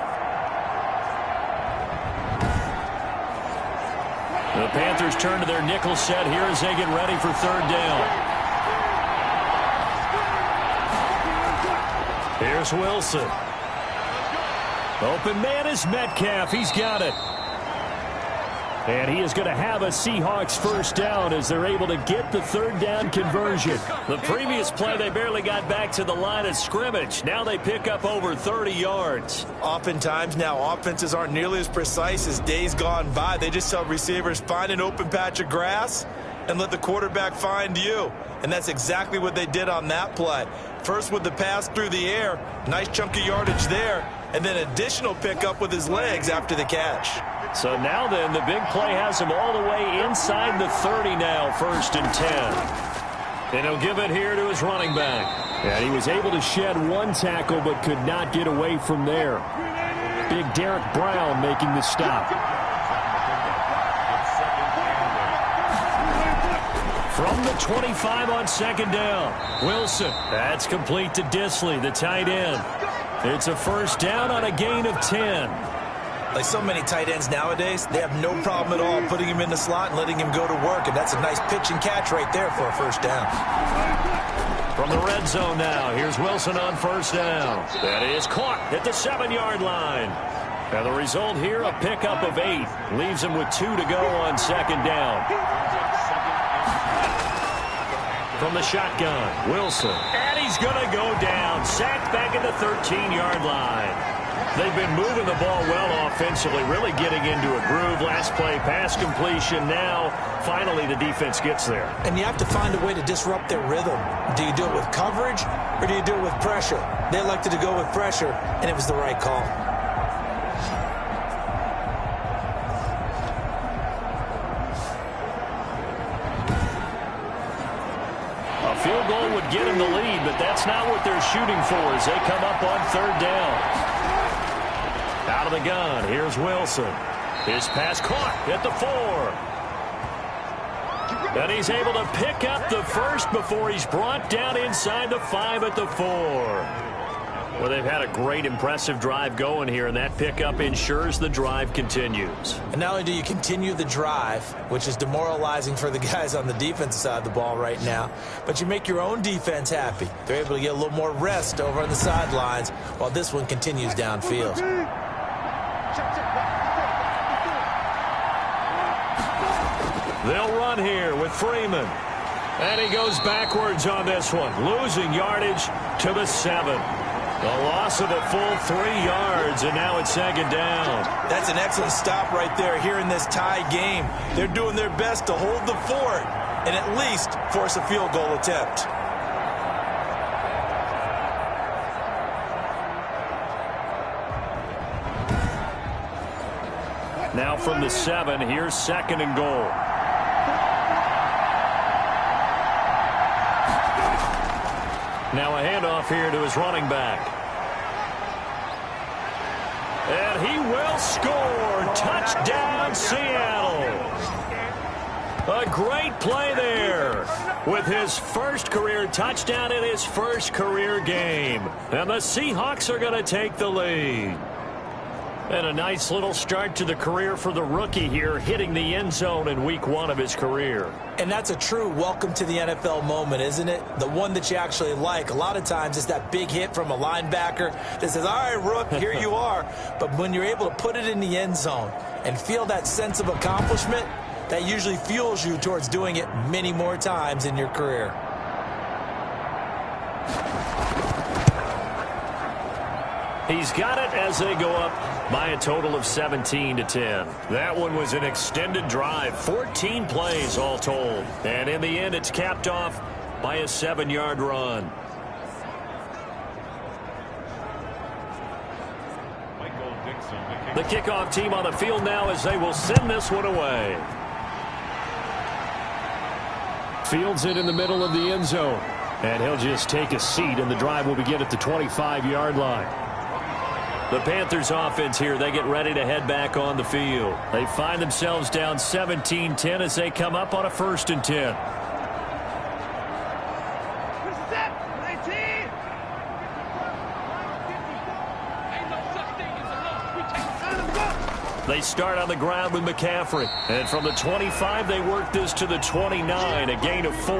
The Panthers turn to their nickel set here as they get ready for 3rd down. Here's Wilson. Open man is Metcalf. He's got it. And he is going to have a Seahawks first down as they're able to get the 3rd down conversion. The previous play, they barely got back to the line of scrimmage. Now they pick up over 30 yards. Oftentimes now, offenses aren't nearly as precise as days gone by. They just tell receivers, find an open patch of grass and let the quarterback find you. And that's exactly what they did on that play. First with the pass through the air, nice chunk of yardage there, and then additional pickup with his legs after the catch. So now then, the big play has him all the way inside the 30 now, 1st and 10. And he'll give it here to his running back. And he was able to shed 1 tackle but could not get away from there. Big Derek Brown making the stop. From the 25 on 2nd down, Wilson. That's complete to Disley, the tight end. It's a first down on a gain of 10. Like so many tight ends nowadays, they have no problem at all putting him in the slot and letting him go to work, and that's a nice pitch and catch right there for a first down. From the red zone now, here's Wilson on 1st down. That is caught at the 7-yard line. And the result here, a pickup of 8. Leaves him with 2 to go on 2nd down. From the shotgun, Wilson. And he's going to go down. Sacked back at the 13-yard line. They've been moving the ball well offensively, really getting into a groove. Last play, pass completion. Now, finally, the defense gets there. And you have to find a way to disrupt their rhythm. Do you do it with coverage, or do you do it with pressure? They elected to go with pressure, and it was the right call. A field goal would get him the lead, but that's not what they're shooting for as they come up on 3rd down. Out of the gun, here's Wilson. His pass caught at the 4. And he's able to pick up the first before he's brought down inside the 5 at the 4. Well, they've had a great, impressive drive going here, and that pickup ensures the drive continues. And not only do you continue the drive, which is demoralizing for the guys on the defensive side of the ball right now, but you make your own defense happy. They're able to get a little more rest over on the sidelines while this one continues downfield. They'll run here with Freeman. And he goes backwards on this one, losing yardage to the 7. A loss of a full 3 yards, and now it's 2nd down. That's an excellent stop right there here in this tie game. They're doing their best to hold the fort and at least force a field goal attempt. Now from the 7, here's 2nd and goal. Now a handoff here to his running back. And he will score. Touchdown, Seattle. A great play there with his first career touchdown in his first career game. And the Seahawks are going to take the lead. And a nice little start to the career for the rookie here, hitting the end zone in week 1 of his career. And that's a true welcome to the NFL moment, isn't it? The one that you actually like. A lot of times it's that big hit from a linebacker that says, all right, Rook, here you are. But when you're able to put it in the end zone and feel that sense of accomplishment, that usually fuels you towards doing it many more times in your career. He's got it as they go up by a total of 17-10. That one was an extended drive, 14 plays all told. And in the end, it's capped off by a 7-yard run. The kickoff team on the field now as they will send this one away. Fields it in the middle of the end zone. And he'll just take a seat, and the drive will begin at the 25-yard line. The Panthers offense here, they get ready to head back on the field. They find themselves down 17-10 as they come up on a 1st and 10. They start on the ground with McCaffrey. And from the 25, they work this to the 29, a gain of 4.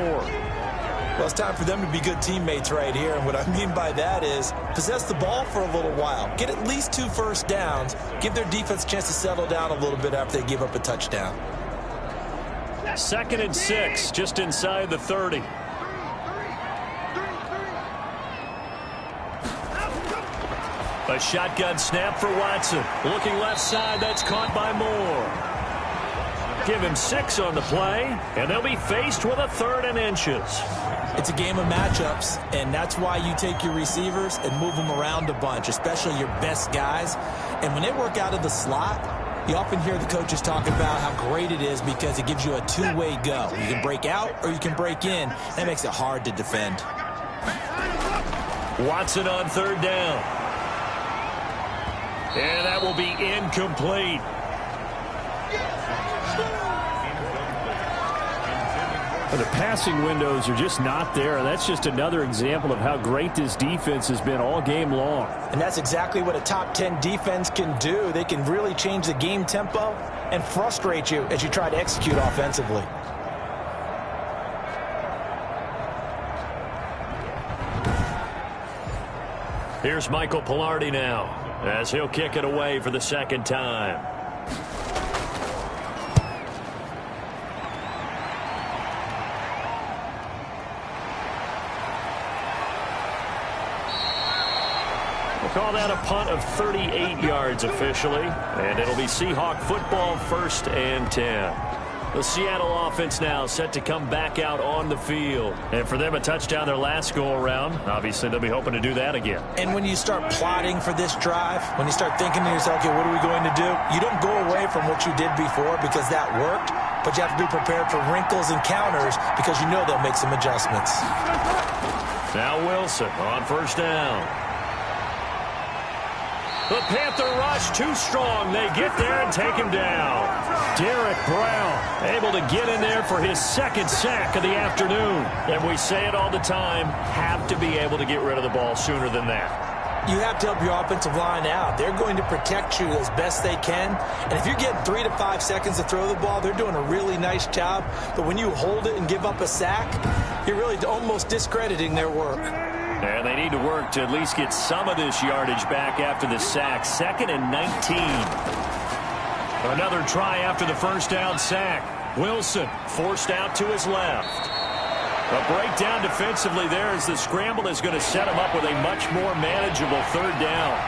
Well, it's time for them to be good teammates right here. And what I mean by that is possess the ball for a little while. Get at least 2 first downs. Give their defense a chance to settle down a little bit after they give up a touchdown. 2nd and 6, just inside the 30. A shotgun snap for Watson. Looking left side, that's caught by Moore. Give him 6 on the play, and they'll be faced with a 3rd and inches. It's a game of matchups, and that's why you take your receivers and move them around a bunch, especially your best guys. And when they work out of the slot, you often hear the coaches talk about how great it is because it gives you a 2-way go. You can break out or you can break in. That makes it hard to defend. Watson on 3rd down. And that will be incomplete. The passing windows are just not there, and that's just another example of how great this defense has been all game long. And that's exactly what a top 10 defense can do. They can really change the game tempo and frustrate you as you try to execute offensively. Here's Michael Pilardi now as he'll kick it away for the 2nd time. Call that a punt of 38 yards officially, and it'll be Seahawk football, 1st and 10. The Seattle offense now set to come back out on the field. And for them, a touchdown their last go-around. Obviously, they'll be hoping to do that again. And when you start plotting for this drive, when you start thinking to yourself, okay, what are we going to do? You don't go away from what you did before because that worked, but you have to be prepared for wrinkles and counters because you know they'll make some adjustments. Now Wilson on 1st down. The Panther rush too strong. They get there and take him down. Derek Brown able to get in there for his 2nd sack of the afternoon. And we say it all the time, have to be able to get rid of the ball sooner than that. You have to help your offensive line out. They're going to protect you as best they can. And if you're getting 3 to 5 seconds to throw the ball, they're doing a really nice job. But when you hold it and give up a sack, you're really almost discrediting their work. And they need to work to at least get some of this yardage back after the sack. 2nd and 19. Another try after the 1st down sack. Wilson forced out to his left. A breakdown defensively there as the scramble is going to set him up with a much more manageable 3rd down.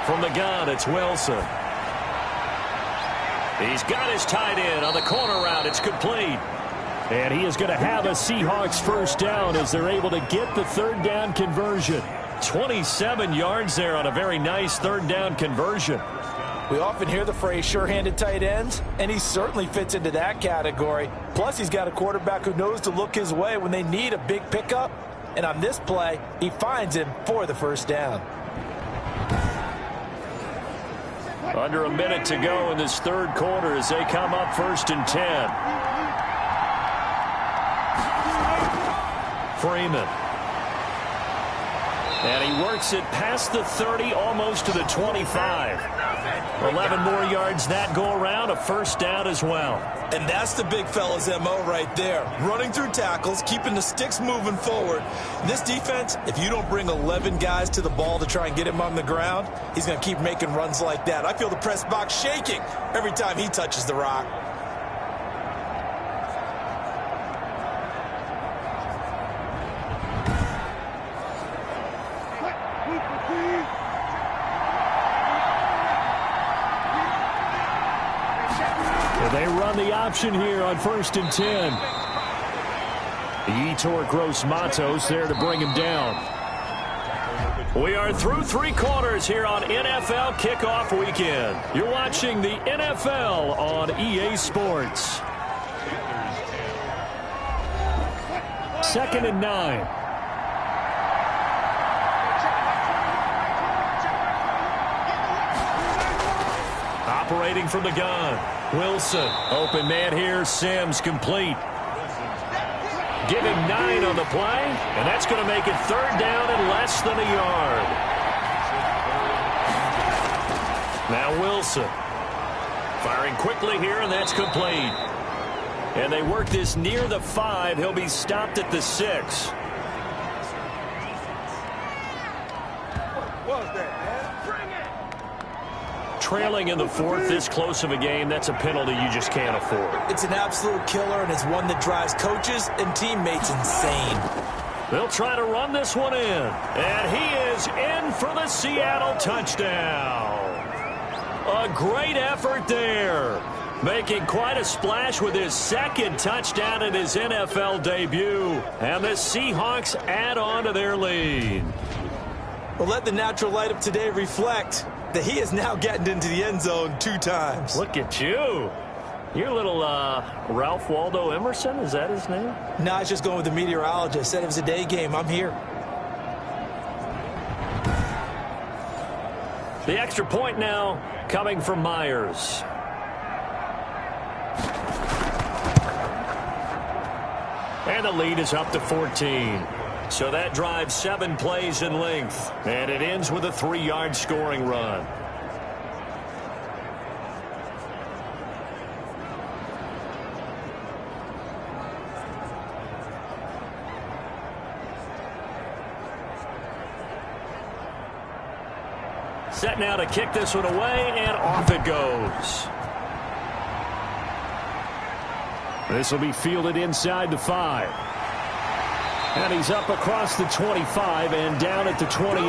From the gun, it's Wilson. He's got his tight end on the corner route. It's complete. And he is going to have a Seahawks 1st down as they're able to get the 3rd down conversion. 27 yards there on a very nice 3rd down conversion. We often hear the phrase sure-handed tight ends, and he certainly fits into that category. Plus, he's got a quarterback who knows to look his way when they need a big pickup. And on this play, he finds him for the first down. Under a minute to go in this third quarter as they come up 1st and 10. Freeman. And he works it past the 30, almost to the 25. 11 more yards that go around, a first down as well. And that's the big fella's MO right there. Running through tackles, keeping the sticks moving forward. This defense, if you don't bring 11 guys to the ball to try and get him on the ground, he's going to keep making runs like that. I feel the press box shaking every time he touches the rock. They run the option here on 1st and 10. Yetur Gross-Matos there to bring him down. We are through 3 quarters here on NFL Kickoff Weekend. You're watching the NFL on EA Sports. 2nd and 9. Operating from the gun. Wilson, open man here, Sims complete. Give him 9 on the play, and that's going to make it 3rd down and less than a yard. Now Wilson. Firing quickly here, and that's complete. And they work this near the 5. He'll be stopped at the 6. What was that, man? Bring it! Trailing in the 4th, this close of a game, that's a penalty you just can't afford. It's an absolute killer, and it's one that drives coaches and teammates insane. They'll try to run this one in. And he is in for the Seattle touchdown. A great effort there. Making quite a splash with his 2nd touchdown in his NFL debut. And the Seahawks add on to their lead. Well, let the natural light of today reflect that he is now getting into the end zone 2 times. Look at you. You're a little Ralph Waldo Emerson, is that his name? No, I was just going with the meteorologist. Said it was a day game. I'm here. The extra point now coming from Myers. And the lead is up to 14. So that drives 7 plays in length. And it ends with a 3-yard scoring run. Set now to kick this one away, and off it goes. This will be fielded inside the 5. And he's up across the 25 and down at the 28.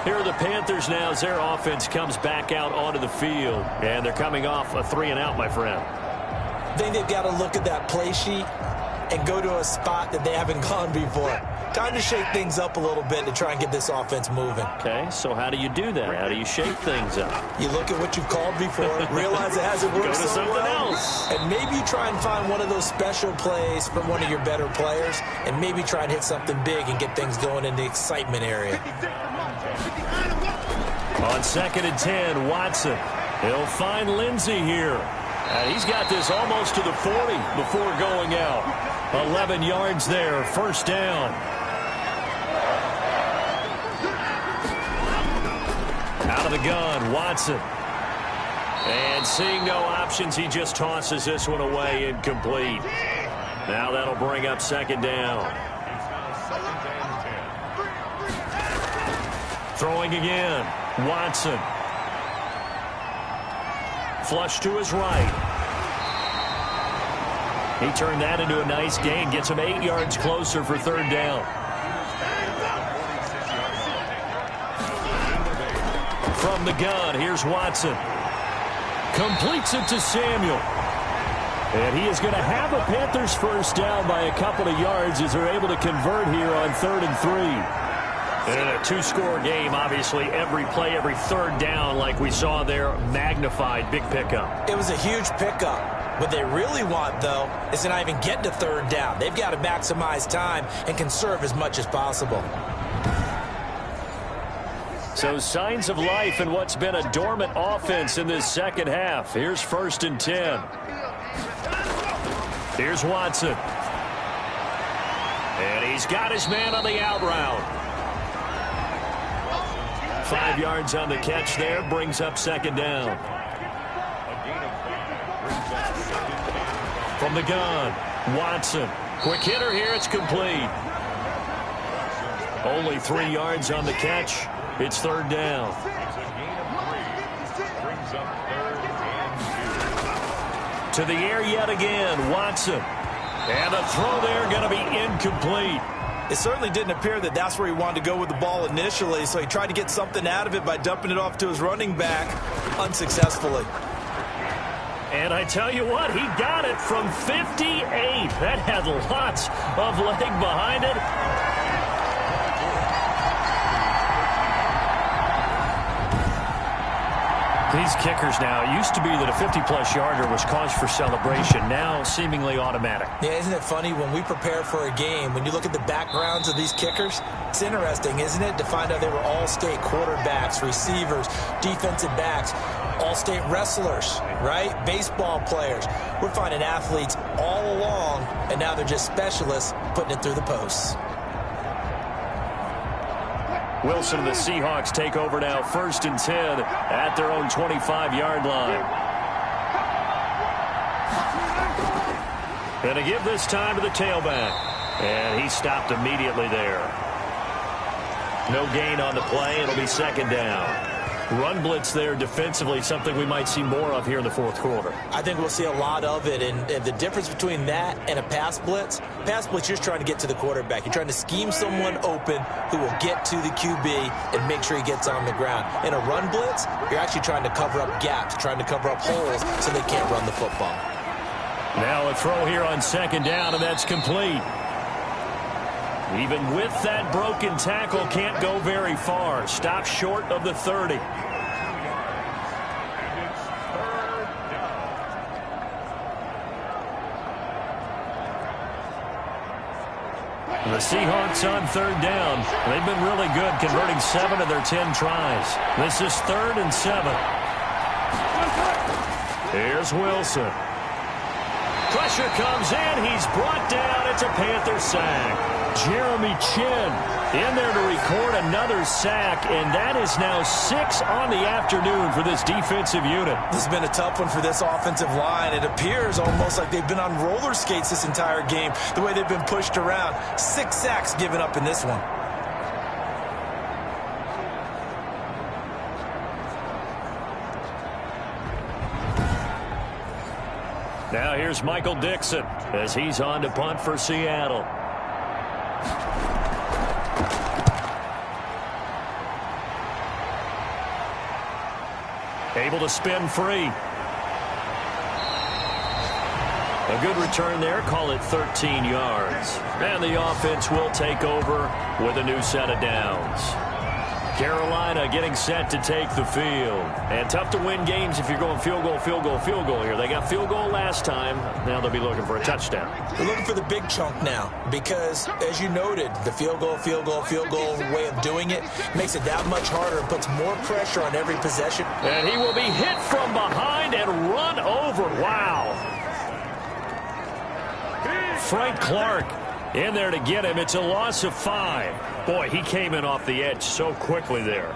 Here are the Panthers now as their offense comes back out onto the field. And they're coming off a 3-and-out, my friend. I think they've got to look at that play sheet and go to a spot that they haven't gone before. Time to shake things up a little bit to try and get this offense moving. Okay, so how do you do that? How do you shake things up? You look at what you've called before, realize it hasn't worked Go to so something well, else. and maybe try and find one of those special plays from one of your better players, and maybe try and hit something big and get things going in the excitement area. On 2nd and 10, Watson. He'll find Lindsey here. He's got this almost to the 40 before going out. 11 yards there, first down. Out of the gun, Watson. And seeing no options, he just tosses this one away, incomplete. Now that'll bring up 2nd down. Throwing again, Watson. Flush to his right. He turned that into a nice gain, gets him 8 yards closer for 3rd down. From the gun, here's Watson. Completes it to Samuel. And he is going to have a Panthers first down by a couple of yards as they're able to convert here on 3rd and 3. And in a two-score game, obviously, every play, every third down, like we saw there, magnified, big pickup. It was a huge pickup. What they really want, though, is to not even get to third down. They've got to maximize time and conserve as much as possible. So signs of life in what's been a dormant offense in this second half. Here's 1st and 10. Here's Watson. And he's got his man on the out route. 5 yards on the catch there, brings up 2nd down. From the gun, Watson. Quick hitter here, it's complete. Only 3 yards on the catch. It's 3rd down. To the air yet again, Watson. And the throw there going to be incomplete. It certainly didn't appear that that's where he wanted to go with the ball initially, so he tried to get something out of it by dumping it off to his running back unsuccessfully. And I tell you what, he got it from 58. That had lots of leg behind it. These kickers now, it used to be that a 50-plus yarder was cause for celebration. Now, seemingly automatic. Yeah, isn't it funny when we prepare for a game, when you look at the backgrounds of these kickers, it's interesting, isn't it, to find out they were all-state quarterbacks, receivers, defensive backs, all-state wrestlers, right? Baseball players. We're finding athletes all along, and now they're just specialists putting it through the posts. Wilson and the Seahawks take over now, 1st and 10 at their own 25-yard line. And to give this time to the tailback. And he stopped immediately there. No gain on the play. It'll be 2nd down. Run blitz there defensively, something we might see more of here in the 4th quarter. I think we'll see a lot of it, and the difference between that and a pass blitz, you're just trying to get to the quarterback. You're trying to scheme someone open who will get to the QB and make sure he gets on the ground. In a run blitz, you're actually trying to cover up gaps, trying to cover up holes so they can't run the football. Now a throw here on 2nd down, and that's complete. Even with that broken tackle, can't go very far. Stops short of the 30. The Seahawks on 3rd down. They've been really good, converting 7 of their 10 tries. This is 3rd and 7. Here's Wilson. Pressure comes in. He's brought down. It's a Panther sack. Jeremy Chin in there to record another sack, and that is now 6 on the afternoon for this defensive unit. This has been a tough one for this offensive line. It appears almost like they've been on roller skates this entire game, the way they've been pushed around. 6 sacks given up in this one. Now here's Michael Dixon as he's on to punt for Seattle. Able to spin free. A good return there. Call it 13 yards. And the offense will take over with a new set of downs. Carolina getting set to take the field. And tough to win games if you're going field goal, field goal, field goal here. They got field goal last time. Now they'll be looking for a touchdown. They're looking for the big chunk now because, as you noted, the field goal way of doing it makes it that much harder and puts more pressure on every possession. And he will be hit from behind and run over. Wow. Frank Clark in there to get him. It's a loss of 5. Boy, he came in off the edge so quickly there.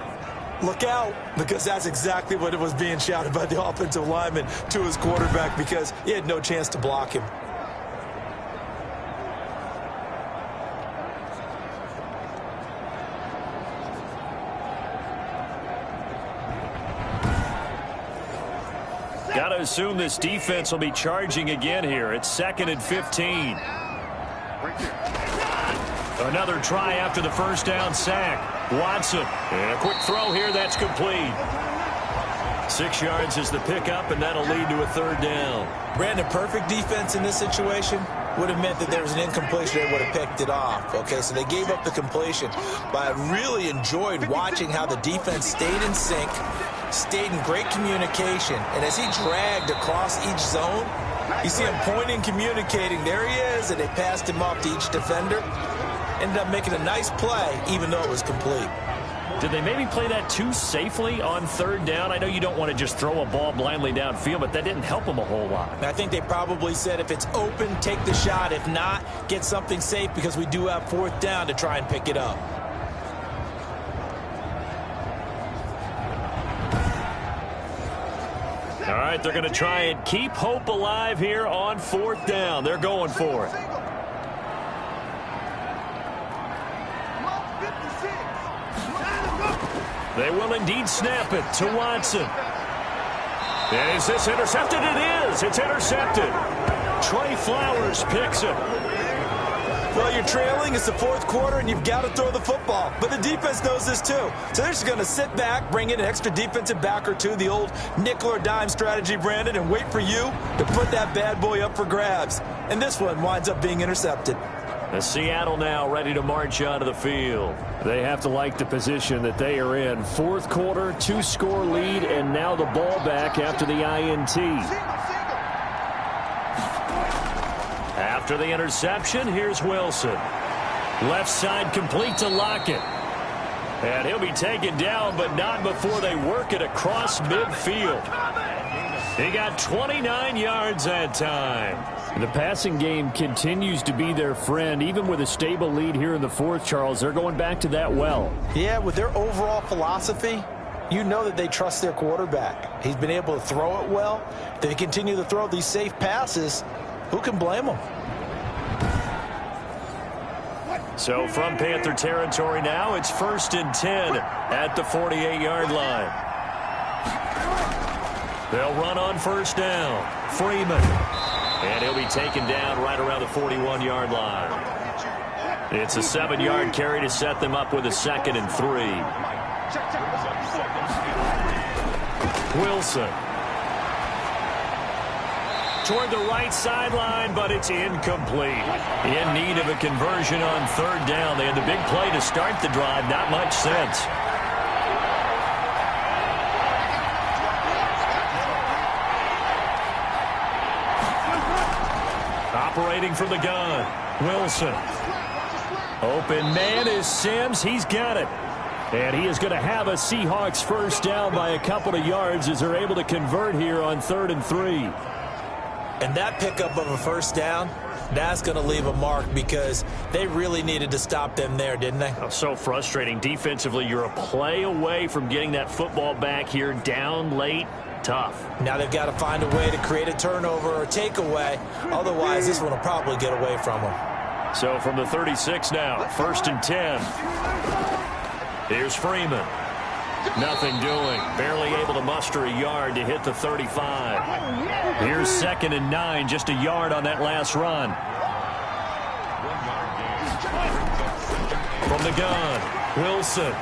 Look out, because that's exactly what it was being shouted by the offensive lineman to his quarterback because he had no chance to block him. Got to assume this defense will be charging again here. It's 2nd and 15. Another try after the first down sack. Watson. And a quick throw here. That's complete. 6 yards is the pickup, and that'll lead to a 3rd down. Brandon, perfect defense in this situation. would have meant that there was an incompletion. They would have picked it off. Okay, so they gave up the completion. But I really enjoyed watching how the defense stayed in sync, stayed in great communication. And as he dragged across each zone, you see him pointing, communicating. There he is, and they passed him off to each defender. Ended up making a nice play, even though it was complete. Did they maybe play that too safely on third down? I know you don't want to just throw a ball blindly downfield, but that didn't help them a whole lot. I think they probably said if it's open, take the shot. If not, get something safe because we do have fourth down to try and pick it up. All right, they're going to try and keep hope alive here on fourth down. They're going for it. They will indeed snap it to Watson. And is this intercepted? It is. It's intercepted. Trey Flowers picks it. Well, you're trailing. It's the fourth quarter, and you've got to throw the football. But the defense knows this, too. So they're just going to sit back, bring in an extra defensive back or two, the old nickel or dime strategy, Brandon, and wait for you to put that bad boy up for grabs. And this one winds up being intercepted. And Seattle now ready to march onto the field. They have to like the position that they are in. Fourth quarter, 2-score lead, and now the ball back after the INT. After the interception, here's Wilson. Left side complete to Lockett. And he'll be taken down, but not before they work it across midfield. He got 29 yards that time. The passing game continues to be their friend. Even with a stable lead here in the fourth, Charles, they're going back to that well. Yeah, with their overall philosophy, you know that they trust their quarterback. He's been able to throw it well. If they continue to throw these safe passes, who can blame them? So from Panther territory now, it's 1st and 10 at the 48-yard line. They'll run on first down. Freeman. And he'll be taken down right around the 41-yard line. It's a 7-yard carry to set them up with a 2nd and 3. Wilson. Toward the right sideline, but it's incomplete. In need of a conversion on third down. They had the big play to start the drive. Not much sense. Operating from the gun, Wilson. Open man is Sims. He's got it. And he is going to have a Seahawks first down by a couple of yards as they're able to convert here on 3rd and 3. And that pickup of a first down, that's going to leave a mark because they really needed to stop them there, didn't they? Oh, so frustrating. Defensively, you're a play away from getting that football back here down late. Tough. Now they've got to find a way to create a turnover or takeaway. Otherwise, this one will probably get away from them. So from the 36 now, 1st and 10. Here's Freeman. Nothing doing. Barely able to muster a yard to hit the 35. Here's 2nd and 9. Just a yard on that last run. From the gun, Wilson.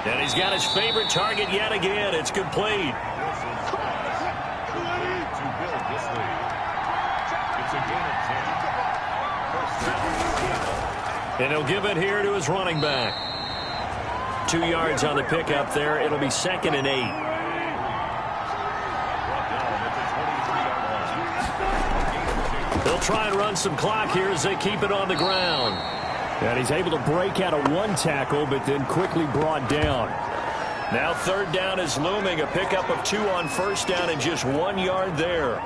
And he's got his favorite target yet again. It's complete. And he'll give it here to his running back. 2 yards on the pickup there. It'll be 2nd and 8. They'll try and run some clock here as they keep it on the ground. And he's able to break out of one tackle, but then quickly brought down. Now 3rd down is looming. A pickup of 2 on first down and just 1 yard there.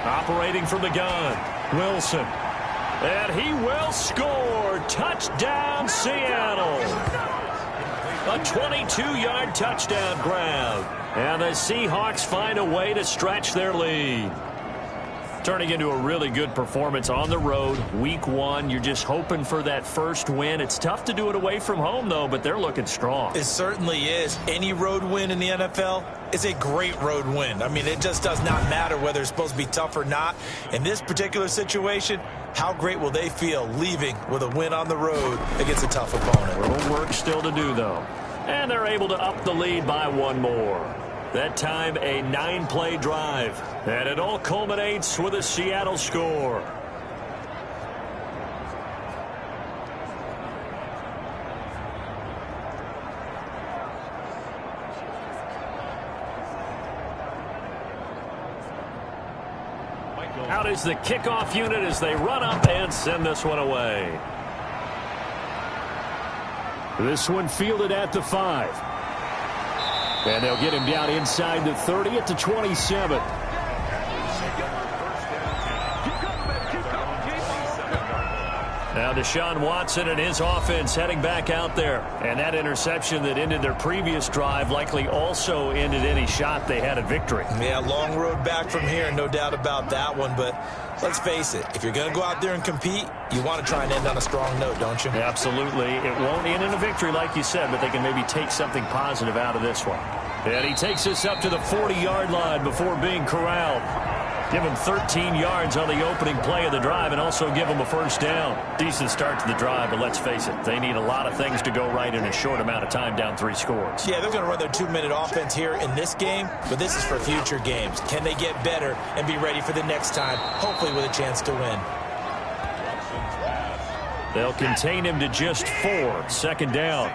Operating from the gun, Wilson. And he will score. Touchdown, Seattle. A 22-yard touchdown grab. And the Seahawks find a way to stretch their lead. Turning into a really good performance on the road, week one. You're just hoping for that first win. It's tough to do it away from home, though, but they're looking strong. It certainly is. Any road win in the NFL is a great road win. I mean, it just does not matter whether it's supposed to be tough or not. In this particular situation, how great will they feel leaving with a win on the road against a tough opponent? A little work still to do, though. And they're able to up the lead by one more. That time, a 9-play drive. And it all culminates with a Seattle score. Out is the kickoff unit as they run up and send this one away. This one fielded at the 5. And they'll get him down inside the 30 at the 27. Now Deshaun Watson and his offense heading back out there. And that interception that ended their previous drive likely also ended any shot they had at victory. Yeah, long road back from here, no doubt about that one. But let's face it, if you're going to go out there and compete, you want to try and end on a strong note, don't you? Absolutely. It won't end in a victory like you said, but they can maybe take something positive out of this one. And he takes us up to the 40-yard line before being corralled. Give him 13 yards on the opening play of the drive and also give him a first down. Decent start to the drive, but let's face it, they need a lot of things to go right in a short amount of time, down 3 scores. Yeah, they're going to run their 2-minute offense here in this game, but this is for future games. Can they get better and be ready for the next time, hopefully with a chance to win? They'll contain him to just 4. Second down.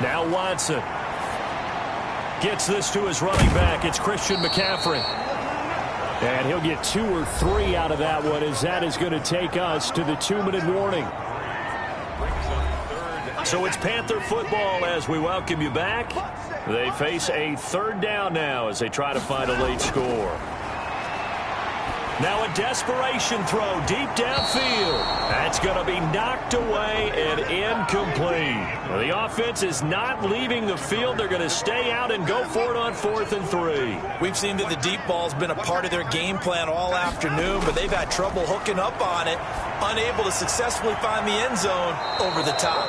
Now Watson gets this to his running back. It's Christian McCaffrey. And he'll get 2 or 3 out of that one, as that is going to take us to the 2-minute warning. So it's Panther football as we welcome you back. They face a third down now as they try to find a late score. Now a desperation throw deep downfield. That's going to be knocked away and incomplete. The offense is not leaving the field. They're going to stay out and go for it on 4th and 3. We've seen that the deep ball's been a part of their game plan all afternoon, but they've had trouble hooking up on it, unable to successfully find the end zone over the top.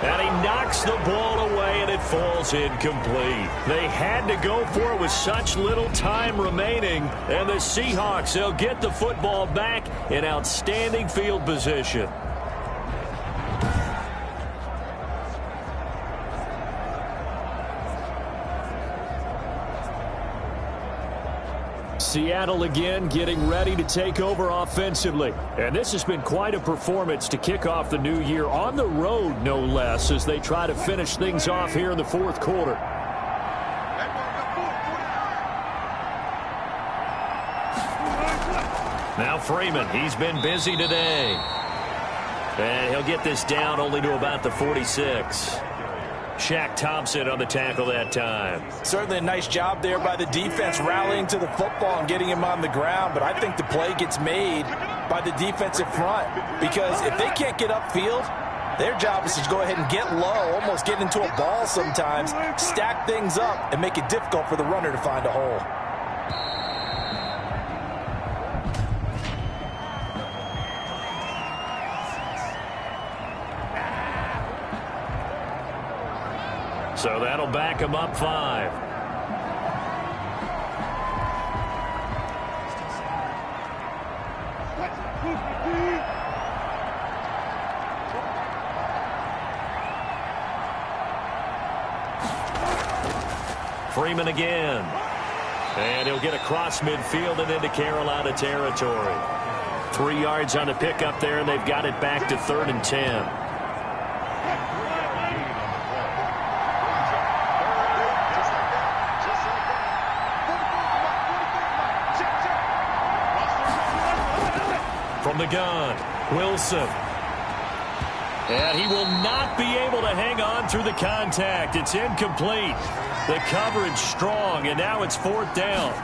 And he knocks the ball away, and it falls incomplete. They had to go for it with such little time remaining. And the Seahawks, they'll get the football back in outstanding field position. Seattle again getting ready to take over offensively. And this has been quite a performance to kick off the new year on the road, no less, as they try to finish things off here in the 4th quarter. Now Freeman, he's been busy today. And he'll get this down only to about the 46. Shaq Thompson on the tackle that time. Certainly a nice job there by the defense rallying to the football and getting him on the ground, but I think the play gets made by the defensive front because if they can't get upfield, their job is to go ahead and get low, almost get into a ball sometimes, stack things up, and make it difficult for the runner to find a hole. So that'll back him up 5. Freeman again. And he'll get across midfield and into Carolina territory. 3 yards on the pickup there, and they've got it back to 3rd and 10. From the gun, Wilson. And he will not be able to hang on through the contact. It's incomplete. The coverage strong, and now it's 4th down.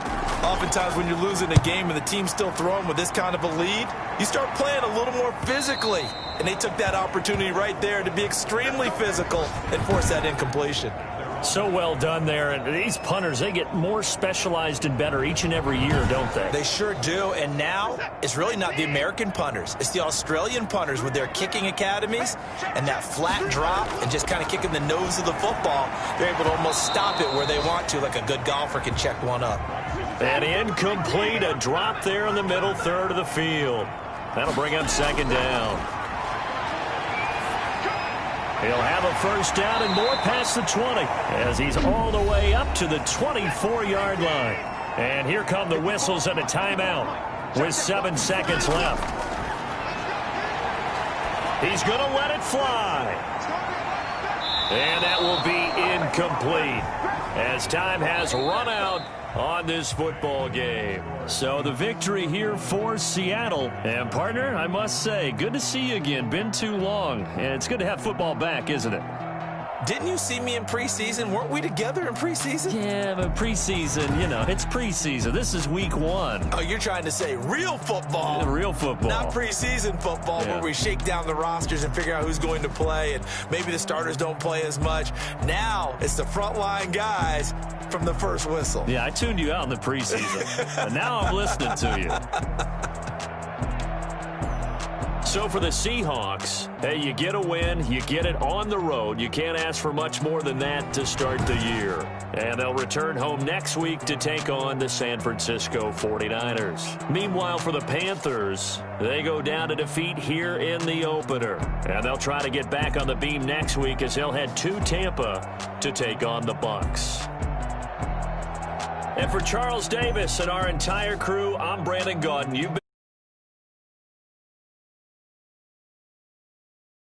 Oftentimes when you're losing a game and the team's still throwing with this kind of a lead, you start playing a little more physically. And they took that opportunity right there to be extremely physical and force that incompletion. So well done there. And these punters, they get more specialized and better each and every year, don't they? They sure do. And now it's really not the American punters. It's the Australian punters with their kicking academies and that flat drop and just kind of kicking the nose of the football. They're able to almost stop it where they want to, like a good golfer can check one up. And incomplete, a drop there in the middle third of the field. That'll bring up second down. He'll have a first down and more past the 20 as he's all the way up to the 24-yard line. And here come the whistles and a timeout with 7 seconds left. He's going to let it fly. And that will be incomplete as time has run out on this football game. So the victory here for Seattle. And partner, I must say, good to see you again. Been too long. And it's good to have football back, isn't it? Didn't you see me in preseason? Weren't we together in preseason? Yeah, but preseason, you know, it's preseason. This is week 1. Oh, you're trying to say real football. Real football. Not preseason football, where we shake down the rosters and figure out who's going to play, and maybe the starters don't play as much. Now it's the frontline guys from the first whistle. Yeah, I tuned you out in the preseason. And now I'm listening to you. So for the Seahawks, hey, you get a win, you get it on the road. You can't ask for much more than that to start the year. And they'll return home next week to take on the San Francisco 49ers. Meanwhile, for the Panthers, they go down to defeat here in the opener. And they'll try to get back on the beam next week as they'll head to Tampa to take on the Bucs. And for Charles Davis and our entire crew, I'm Brandon Gaudin. You've been